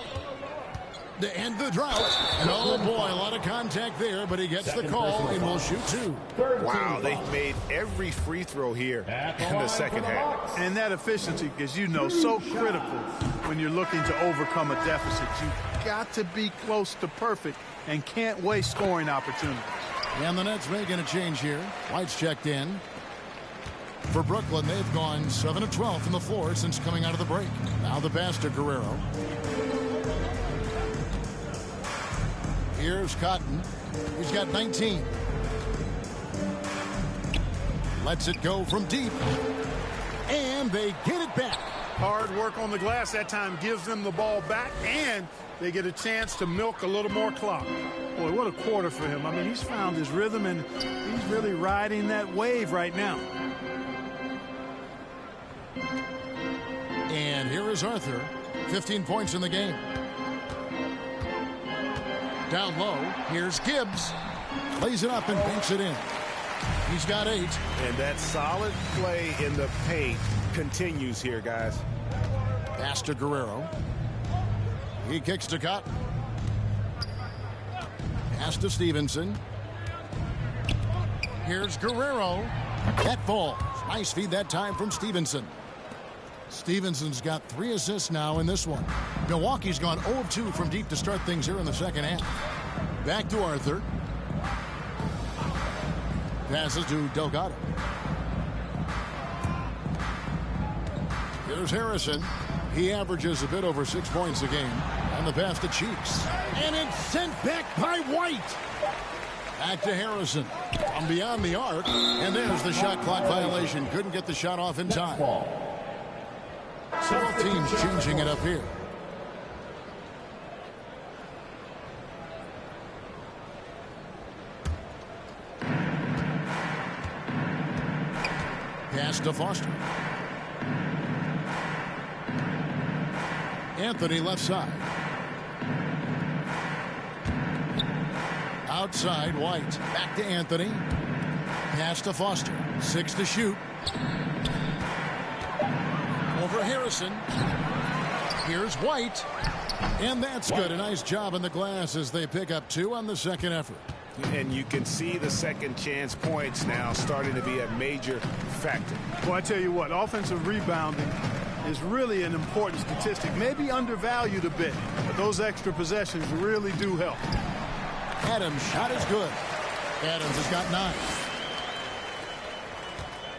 To end the drought. And oh boy, a lot of contact there, but he gets the call and will shoot 2.
Wow, they've made every free throw here in the second half.
And that efficiency, as you know, so critical when you're looking to overcome a deficit. You've got to be close to perfect and can't waste scoring opportunities.
And the Nets making a change here. White's checked in. For Brooklyn, they've gone 7 of 12 from the floor since coming out of the break. Now the pass to Guerrero. Here's Cotton. He's got 19. Lets it go from deep. And they get it back.
Hard work on the glass that time gives them the ball back, and they get a chance to milk a little more clock. Boy, what a quarter for him. I mean, he's found his rhythm, and he's really riding that wave right now.
And here is Arthur. 15 points in the game. Down low, here's Gibbs. Plays it up and banks it in. He's got 8.
And that solid play in the paint continues here, guys.
Pass to Guerrero. He kicks to Cotton. Pass to Stevenson. Here's Guerrero. That falls. Nice feed that time from Stevenson. Stevenson's got 3 assists now in this one. Milwaukee's gone 0 of 2 from deep to start things here in the second half. Back to Arthur. Passes to Delgado. Here's Harrison. He averages a bit over 6 points a game. And the pass to Cheeks. And it's sent back by White. Back to Harrison. From beyond the arc. And there's the shot clock violation. Couldn't get the shot off in time. Both teams changing it up here. Pass to Foster. Anthony left side. Outside, White. Back to Anthony. Pass to Foster. 6 to shoot. Over Harrison. Here's White. And that's good. A nice job in the glass as they pick up 2 on the second effort.
And you can see the second chance points now starting to be a major factor.
Well, I tell you what, offensive rebounding is really an important statistic, maybe undervalued a bit, but those extra possessions really do help.
Adams' shot is good. Adams has got 9.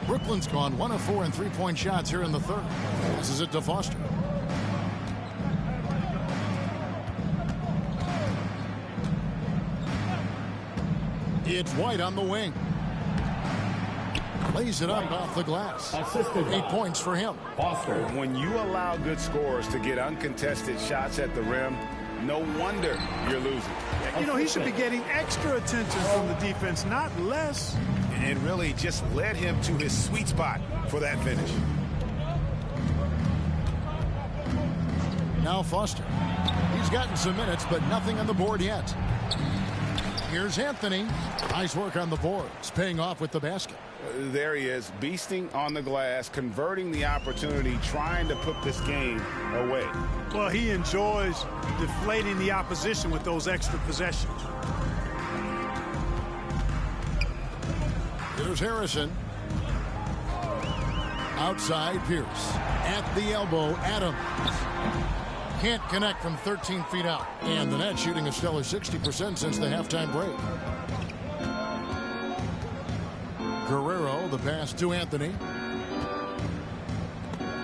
Brooklyn's gone 1 of 4 in three-point shots here in the third. Passes it to Foster. It's White on the wing. Lays it up off the glass. 8 points for him.
Foster.
When you allow good scorers to get uncontested shots at the rim, no wonder you're losing.
You know, he should be getting extra attention from the defense, not less.
And really just led him to his sweet spot for that finish.
Now Foster. He's gotten some minutes, but nothing on the board yet. Here's Anthony. Nice work on the boards, paying off with the basket.
There he is, beasting on the glass, converting the opportunity, trying to put this game away.
Well, he enjoys deflating the opposition with those extra possessions.
Here's Harrison. Outside Pierce. At the elbow, Adams. Can't connect from 13 feet out. And the net shooting a stellar 60% since the halftime break. Guerrero, the pass to Anthony.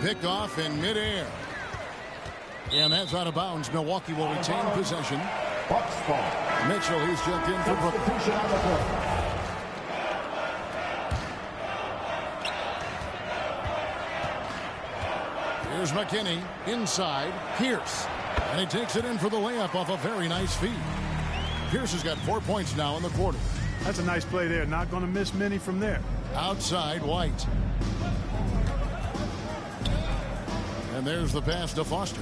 Picked off in midair. And that's out of bounds. Milwaukee will retain possession. Mitchell, he's jumped in for Brooklyn. Here's McKinney inside. Pierce. And he takes it in for the layup off a very nice feed. Pierce has got 4 points now in the quarter.
That's a nice play there. Not going to miss many from there.
Outside White. And there's the pass to Foster.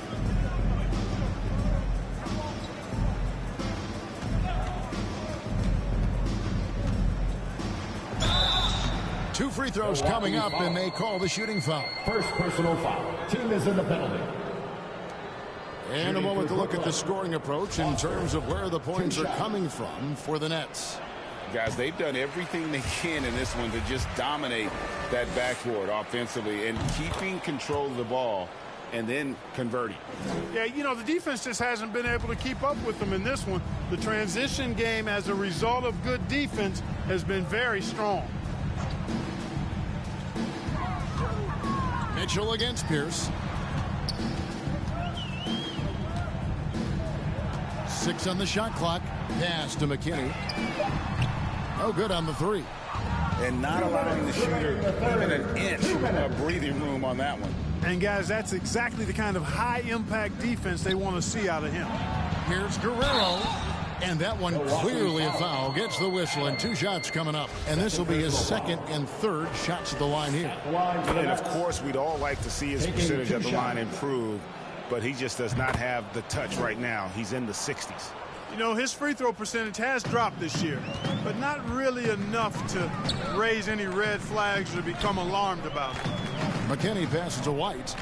Two free throws coming up, and they call the shooting foul.
First personal foul. Team is in the penalty.
And a moment to look at the scoring approach in terms of where the points are coming from for the Nets.
Guys, they've done everything they can in this one to just dominate that backboard offensively and keeping control of the ball and then converting.
Yeah, you know, the defense just hasn't been able to keep up with them in this one. The transition game as a result of good defense has been very strong.
Mitchell against Pierce. 6 on the shot clock. Pass to McKinney. No good on the three.
And not allowing the shooter even an inch of breathing room on that one.
And, guys, that's exactly the kind of high-impact defense they want to see out of him.
Here's Guerrero. And that one clearly a foul. Gets the whistle, and 2 shots coming up. And this will be his second and third shots at the line here.
And, of course, we'd all like to see his percentage at the line improve, but he just does not have the touch right now. He's in the 60s.
You know, his free throw percentage has dropped this year, but not really enough to raise any red flags or become alarmed about it.
McKinney passes to White.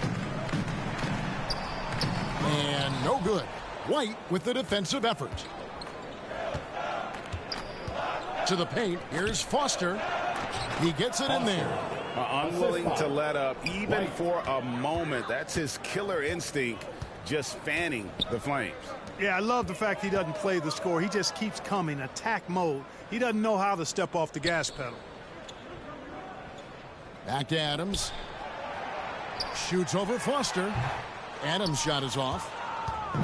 And no good. White with the defensive effort. To the paint. Here's Foster. He gets it in there.
Unwilling to let up even for a moment. That's his killer instinct, just fanning the flames.
Yeah, I love the fact he doesn't play the score. He just keeps coming, attack mode. He doesn't know how to step off the gas pedal.
Back to Adams. Shoots over Foster. Adams' shot is off.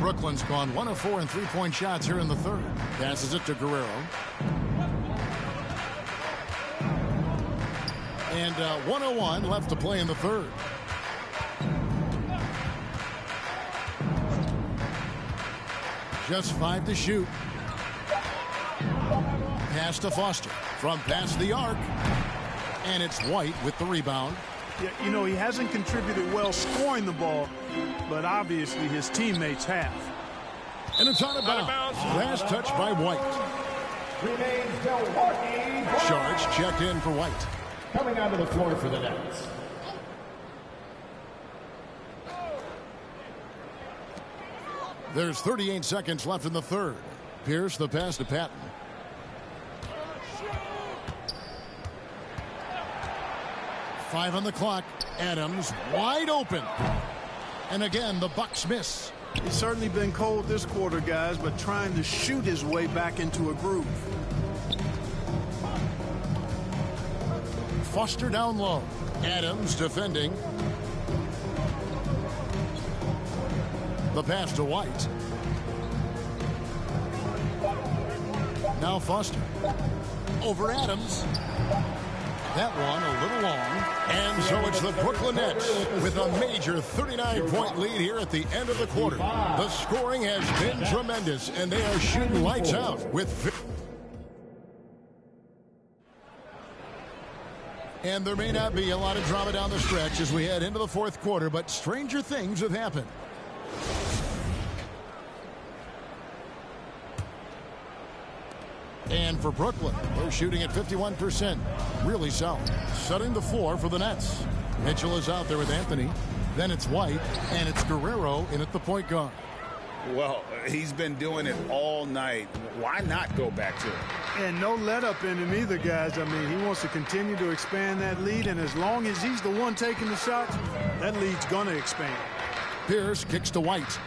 Brooklyn's gone 1 of 4 in three-point shots here in the third. Passes it to Guerrero. And 1:01 left to play in the third. Just 5 to shoot. Pass to Foster from past the arc. And it's White with the rebound.
Yeah, you know, he hasn't contributed well scoring the ball, but obviously his teammates have.
And it's out of bounds. Last touch by White.
Remains Milwaukee.
Charge checked in for White.
Coming onto the floor for the Nets.
There's 38 seconds left in the third. Pierce the pass to Patton. 5 on the clock. Adams wide open. And again, the Bucks miss.
He's certainly been cold this quarter, guys, but trying to shoot his way back into a groove.
Foster down low. Adams defending. The pass to White. Now Foster. Over Adams. That one a little long. And so it's the Brooklyn Nets with a major 39-point lead here at the end of the quarter. The scoring has been tremendous, and they are shooting lights out with... And there may not be a lot of drama down the stretch as we head into the fourth quarter, but stranger things have happened. And for Brooklyn, they're shooting at 51%. Really solid. Setting the floor for the Nets. Mitchell is out there with Anthony. Then it's White, and it's Guerrero in at the point guard.
Well, he's been doing it all night. Why not go back to it?
And no let up in him either, guys. I mean, he wants to continue to expand that lead, and as long as he's the one taking the shots, that lead's going to expand.
Pierce kicks to White.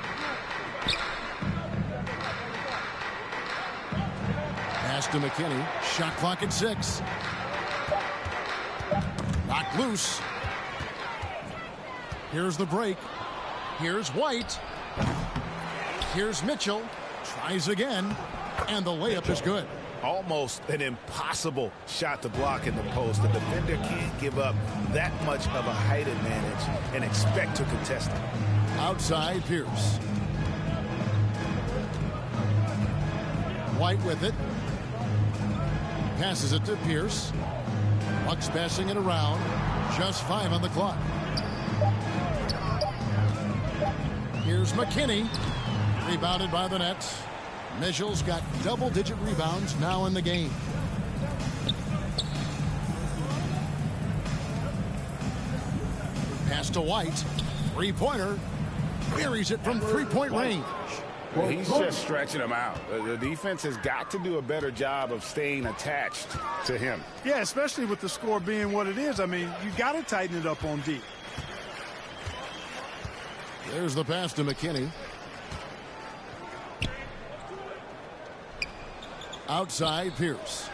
Pass to McKinney. Shot clock at 6. Knocked loose. Here's the break. Here's White. Here's Mitchell. Tries again. And the layup is good.
Almost an impossible shot to block in the post. The defender can't give up that much of a height advantage and expect to contest it.
Outside Pierce. White with it. Passes it to Pierce. Bucks passing it around. Just 5 on the clock. Here's McKinney. Rebounded by the Nets. Mitchell's got double-digit rebounds now in the game. Pass to White. Three-pointer. Buries it from three-point range.
Well, he's just stretching him out. The defense has got to do a better job of staying attached to him.
Yeah, especially with the score being what it is. I mean, you got to tighten it up on D.
There's the pass to McKinney. Outside Pierce.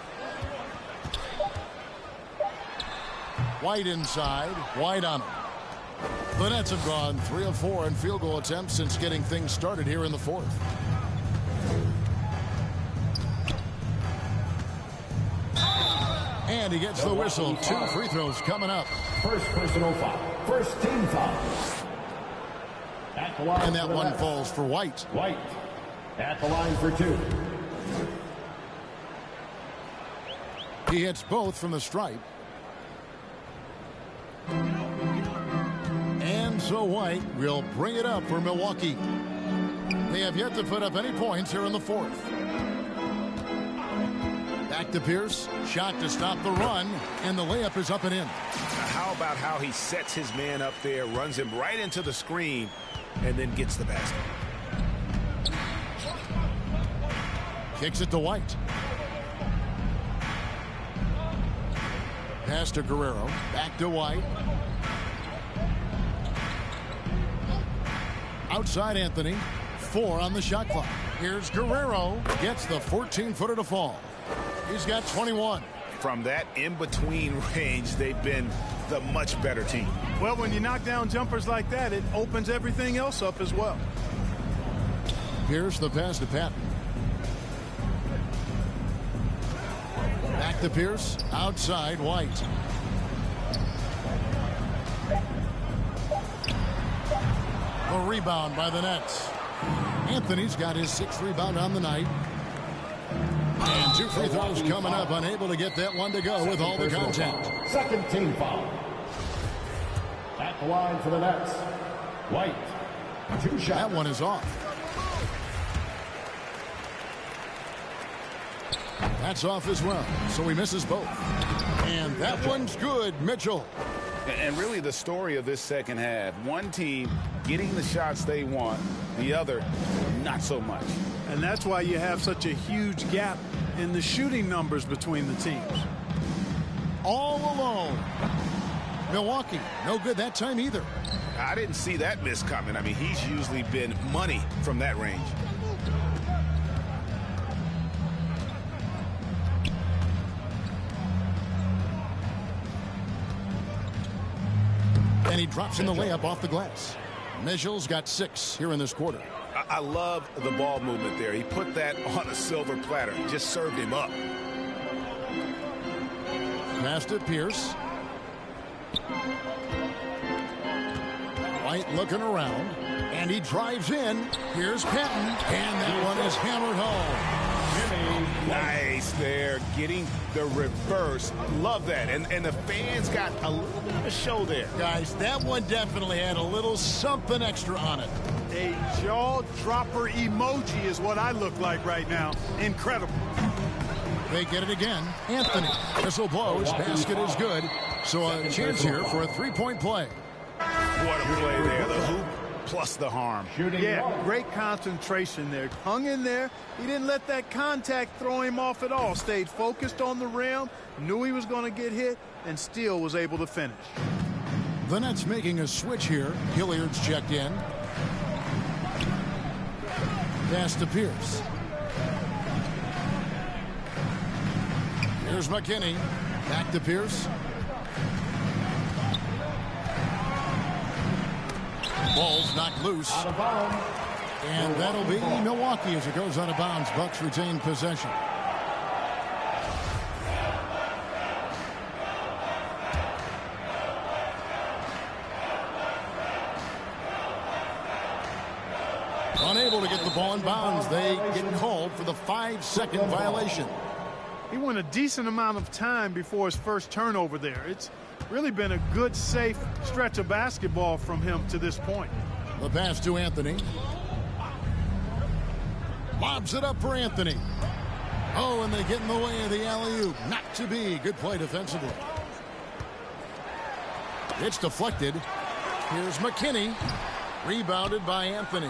White inside. White on him. The Nets have gone 3 of 4 in field goal attempts since getting things started here in the fourth. And he gets the whistle. 2 free throws coming up.
First personal foul. First team foul. At the line.
And that one falls for White.
White at the line for 2.
He hits both from the stripe. And so White will bring it up for Milwaukee. They have yet to put up any points here in the fourth. Back to Pierce. Shot to stop the run. And the layup is up and in.
How about how he sets his man up there, runs him right into the screen, and then gets the basket.
Kicks it to White. Pass to Guerrero. Back to White. Outside Anthony. 4 on the shot clock. Here's Guerrero. Gets the 14-footer to fall. He's got 21.
From that in-between range, they've been the much better team.
Well, when you knock down jumpers like that, it opens everything else up as well.
Here's the pass to Patton. Back to Pierce. Outside White. A rebound by the Nets. Anthony's got his 6th rebound on the night. And 2 free throws coming up. Unable to get that one to go with all the contact.
Second team foul. At the line for the Nets. White. 2 shots.
That one is off. That's off as well. So he misses both. And that one's good. Mitchell.
And really the story of this second half, one team getting the shots they want, the other not so much.
And that's why you have such a huge gap in the shooting numbers between the teams.
All alone. Milwaukee, no good that time either.
I didn't see that miss coming. I mean, he's usually been money from that range.
And he drops in the layup off the glass. Mitchell's got 6 here in this quarter.
I love the ball movement there. He put that on a silver platter. Just served him up.
Pass to Pierce. White looking around. And he drives in. Here's Penton. And that one is hammered home.
Nice there, getting the reverse. Love that. And the fans got a little bit of a show there.
Guys, that one definitely had a little something extra on it.
A jaw-dropper emoji is what I look like right now. Incredible.
They get it again. Anthony. Whistle blows. Basket is good. So a chance here for a three-point play.
What a play there. The hoop plus the harm.
Yeah, great concentration there. Hung in there. He didn't let that contact throw him off at all. Stayed focused on the rim. Knew he was going to get hit and still was able to finish.
The Nets making a switch here. Hilliard's checked in. Pass to Pierce. Here's McKinney. Back to Pierce. Ball's knocked loose. And that'll be Milwaukee as it goes out of bounds. Bucks retain possession. Unable to get the ball in bounds. They get called for the 5-second violation.
He went a decent amount of time before his first turnover there. It's really been a good, safe stretch of basketball from him to this point.
The pass to Anthony. Lobs it up for Anthony. Oh, and they get in the way of the alley-oop. Not to be. Good play defensively. It's deflected. Here's McKinney. Rebounded by Anthony.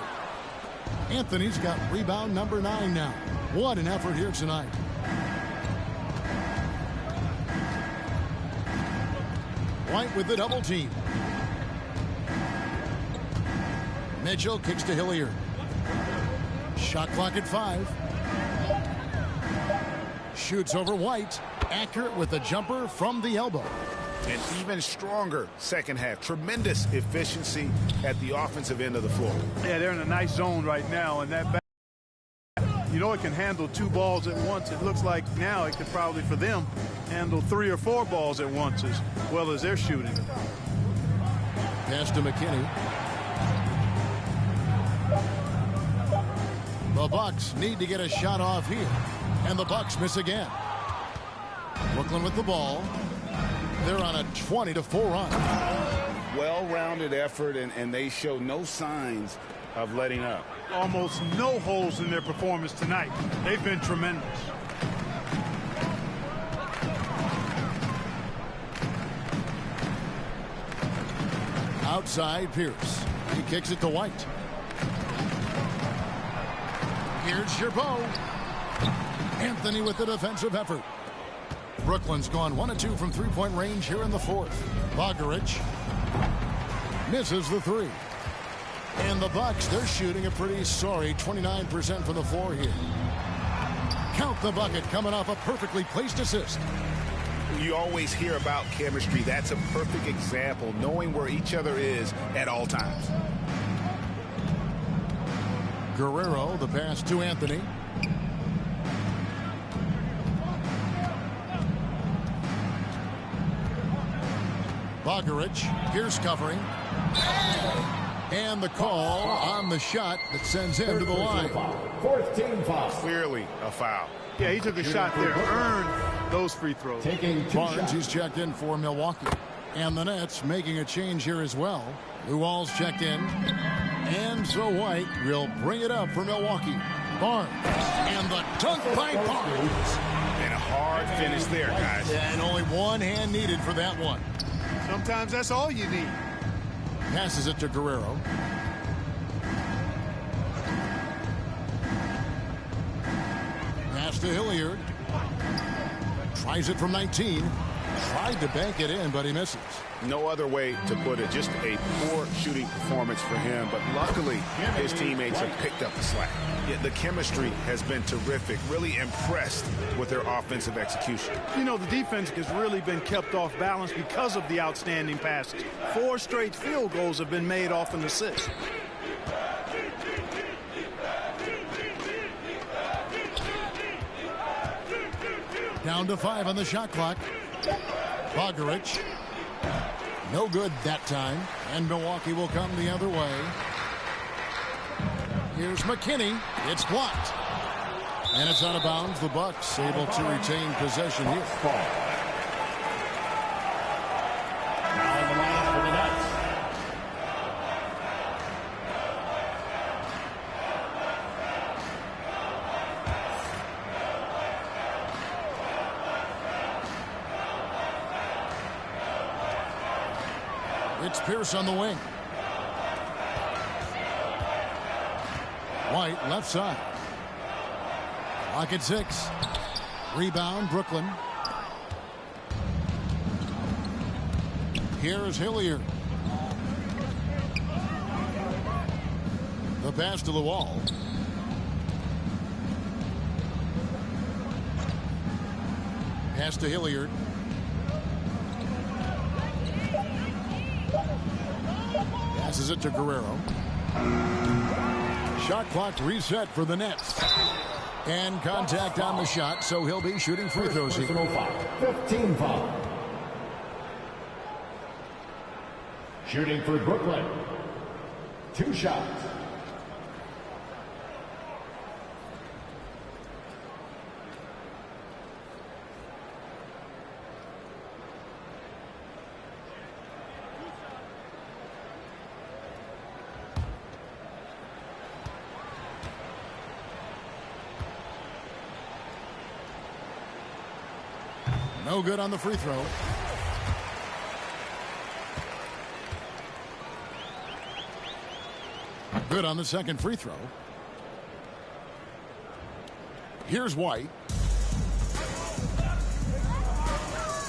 Anthony's got rebound number 9 now. What an effort here tonight. White with the double team. Mitchell kicks to Hilliard. Shot clock at 5. Shoots over White. Accurate with a jumper from the elbow.
And even stronger second half. Tremendous efficiency at the offensive end of the floor.
Yeah, they're in a nice zone right now, and that back, you know, it can handle 2 balls at once. It looks like now it could probably, for them, handle 3 or 4 balls at once as well as they're shooting.
Pass to McKinney. The Bucks need to get a shot off here. And the Bucks miss again. Brooklyn with the ball. They're on a 20-4 run.
Well-rounded effort, and they show no signs of letting up.
Almost no holes in their performance tonight. They've been tremendous.
Outside Pierce. He kicks it to White. Here's Gerbeau. Anthony with the defensive effort. Brooklyn's gone 1 of 2 from three-point range here in the 4th. Bogaric misses the 3. And the Bucks, they're shooting a pretty sorry 29% from the floor here. Count the bucket coming off a perfectly placed assist.
You always hear about chemistry. That's a perfect example, knowing where each other is at all times.
Guerrero, the pass to Anthony. Bogaric, Pierce covering. And the call on the shot that sends him to the line.
4th team foul.
Clearly a foul.
Yeah, he took a shot there, earned those free throws.
Taking 2
Barnes,
shots.
he's checked in for Milwaukee. And the Nets making a change here as well. Lou Wall's checked in. And so White will bring it up for Milwaukee. Barnes. And the dunk by Barnes.
And a hard finish there, guys.
And only one hand needed for that one.
Sometimes that's all you need.
Passes it to Guerrero. Pass to Hilliard. Tries it from 19. Tried to bank it in, but he misses.
No other way to put it. Just a poor shooting performance for him. But luckily, his teammates have picked up the slack. Yet the chemistry has been terrific. Really impressed with their offensive execution.
You know, the defense has really been kept off balance because of the outstanding passes. 4 straight field goals have been made off an assist.
Down to 5 on the shot clock. Bogarich. No good that time. And Milwaukee will come the other way. Here's McKinney. It's blocked. And it's out of bounds. The Bucks able to retain possession here.
On the line for the Nets.
It's Pierce on the wing. White left side. Clock at 6. Rebound Brooklyn. Here's Hilliard. The pass to the wall. Pass to Hilliard. Passes it to Guerrero. Shot clock reset for the Nets. And contact on the shot, so he'll be shooting free throws here.
15 foul. Shooting for Brooklyn. 2 shots.
No good on the free throw. Good on the second free throw. Here's White.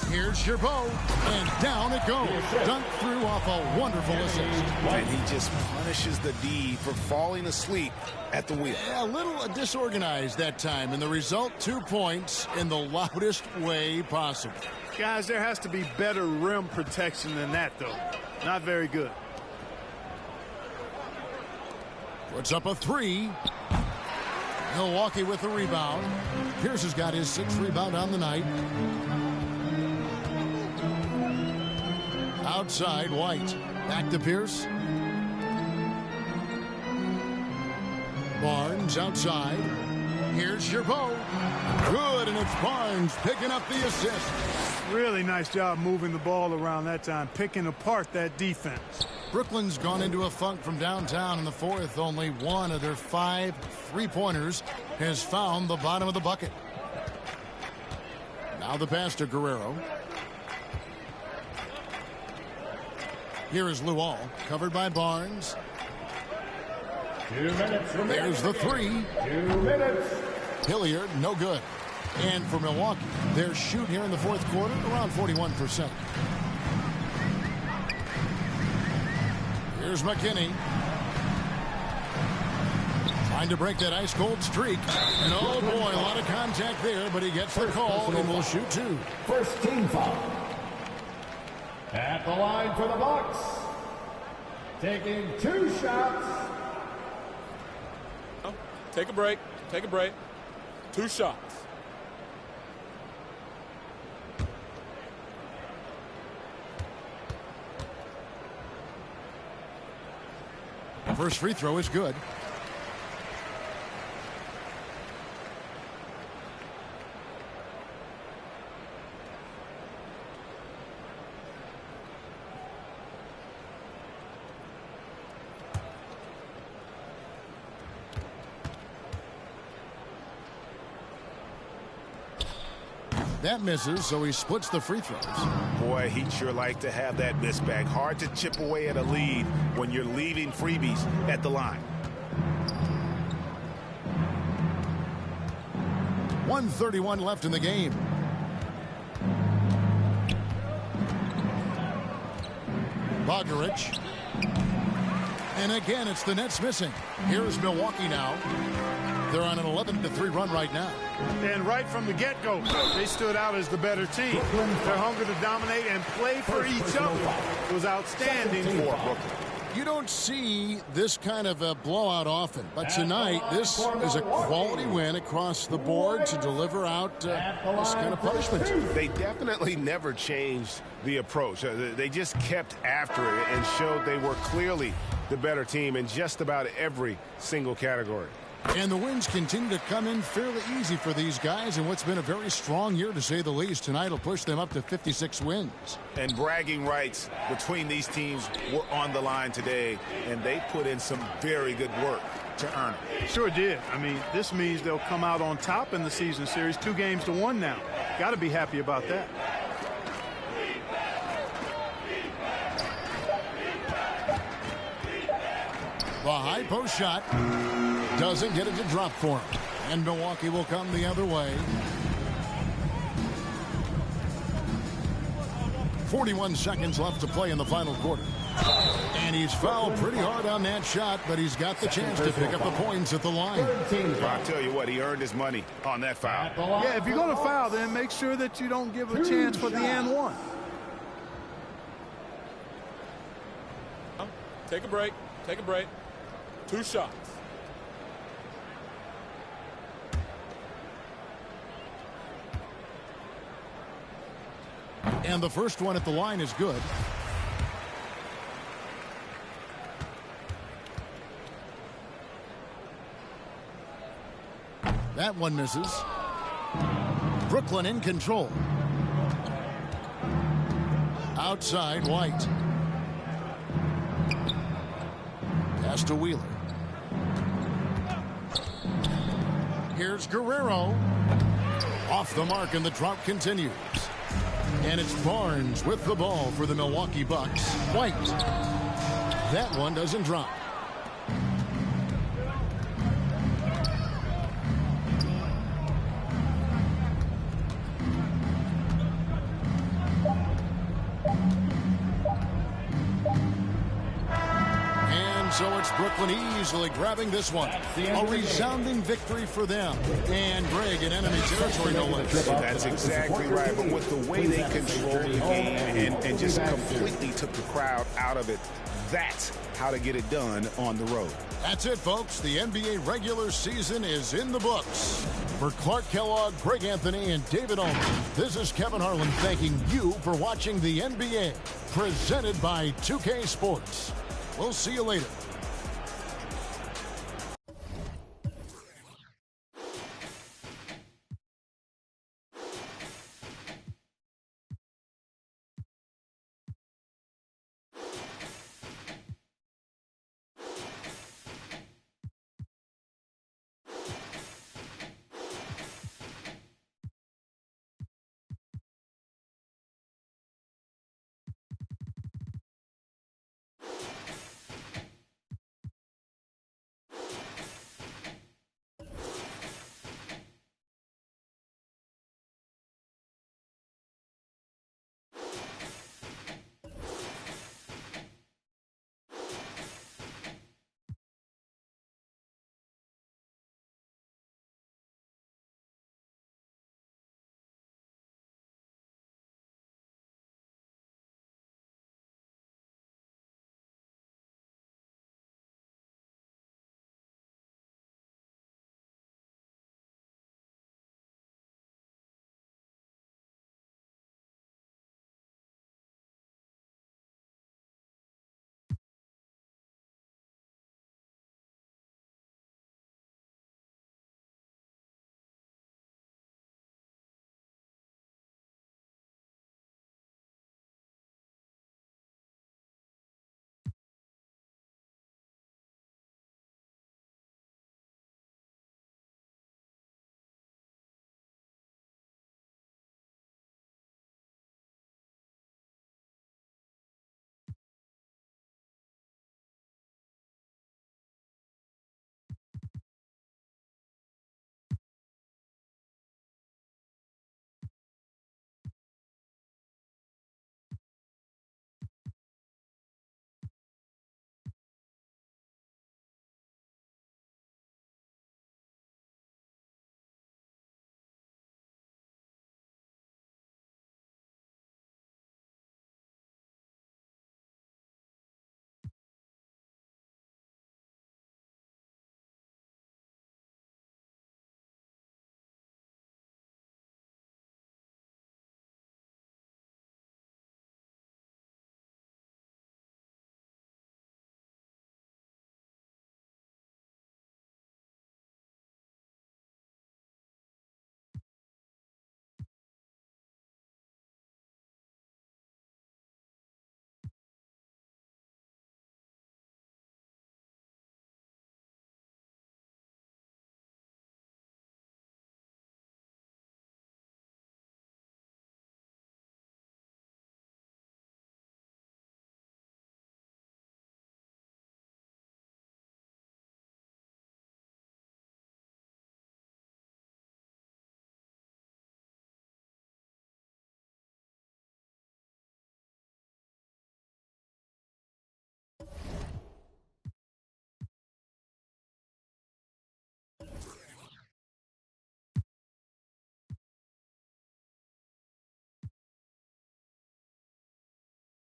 Here's Chabot. And down it goes. Dunked through off a wonderful assist.
And he just punishes the D for falling asleep at the wheel.
A little disorganized that time, and the result 2 points in the loudest way possible.
Guys, there has to be better rim protection than that, though. Not very good.
Puts up a 3. Milwaukee with the rebound. Pierce has got his 6th rebound on the night. Outside, White. Back to Pierce. Barnes outside. Here's Chabot. Good, and it's Barnes picking up the assist.
Really nice job moving the ball around that time, picking apart that defense.
Brooklyn's gone into a funk from downtown in the 4th. Only one of their 5 3-pointers has found the bottom of the bucket. Now the pass to Guerrero. Here is Luol, covered by Barnes.
2 minutes remaining.
There's the 3.
2 minutes.
Hilliard, no good. And for Milwaukee, their shoot here in the 4th quarter, around 41%. Here's McKinney. Trying to break that ice-cold streak. And oh boy, a lot of contact there, but he gets the call and will shoot 2.
First team foul. At the line for the Bucks. Taking 2 shots.
Take a break. Take a break. 2 shots.
First free throw is good. That misses, so he splits the free throws.
Boy, he'd sure like to have that miss back. Hard to chip away at a lead when you're leaving freebies at the line.
1:31 left in the game. Bogarich. And again, it's the Nets missing. Here's Milwaukee now. They're on an 11-3 run right now.
And right from the get-go, they stood out as the better team. Their hunger to dominate and play for each other was outstanding for Brooklyn.
You don't see this kind of a blowout often, but tonight this is a quality win across the board to deliver out this kind of punishment.
They definitely never changed the approach. They just kept after it and showed they were clearly the better team in just about every single category.
And the wins continue to come in fairly easy for these guys in what's been a very strong year, to say the least. Tonight will push them up to 56 wins.
And bragging rights between these teams were on the line today, and they put in some very good work to earn it.
Sure did. I mean, this means they'll come out on top in the season series, 2-1 now. Got to be happy about that.
The high post shot doesn't get it to drop for him. And Milwaukee will come the other way. 41 seconds left to play in the final quarter. And he's fouled pretty hard on that shot, but he's got the chance to pick up the points at the line.
I'll tell you what, he earned his money on that foul.
Yeah, if you're going to foul, then make sure that you don't give a chance for the and one.
Take a break. Take a break. 2 shots.
And the first one at the line is good. That one misses. Brooklyn in control. Outside, White. Pass to Wheeler. Here's Guerrero. Off the mark, and the drought continues. And it's Barnes with the ball for the Milwaukee Bucks. White. That one doesn't drop. So it's Brooklyn easily grabbing this one. A resounding victory for them. And Greg in enemy territory, no less.
That's exactly right. But with the way they controlled the game and just completely took the crowd out of it, that's how to get it done on the road.
That's it, folks. The NBA regular season is in the books. For Clark Kellogg, Greg Anthony, and David Allman, this is Kevin Harlan thanking you for watching the NBA, presented by 2K Sports. We'll see you later.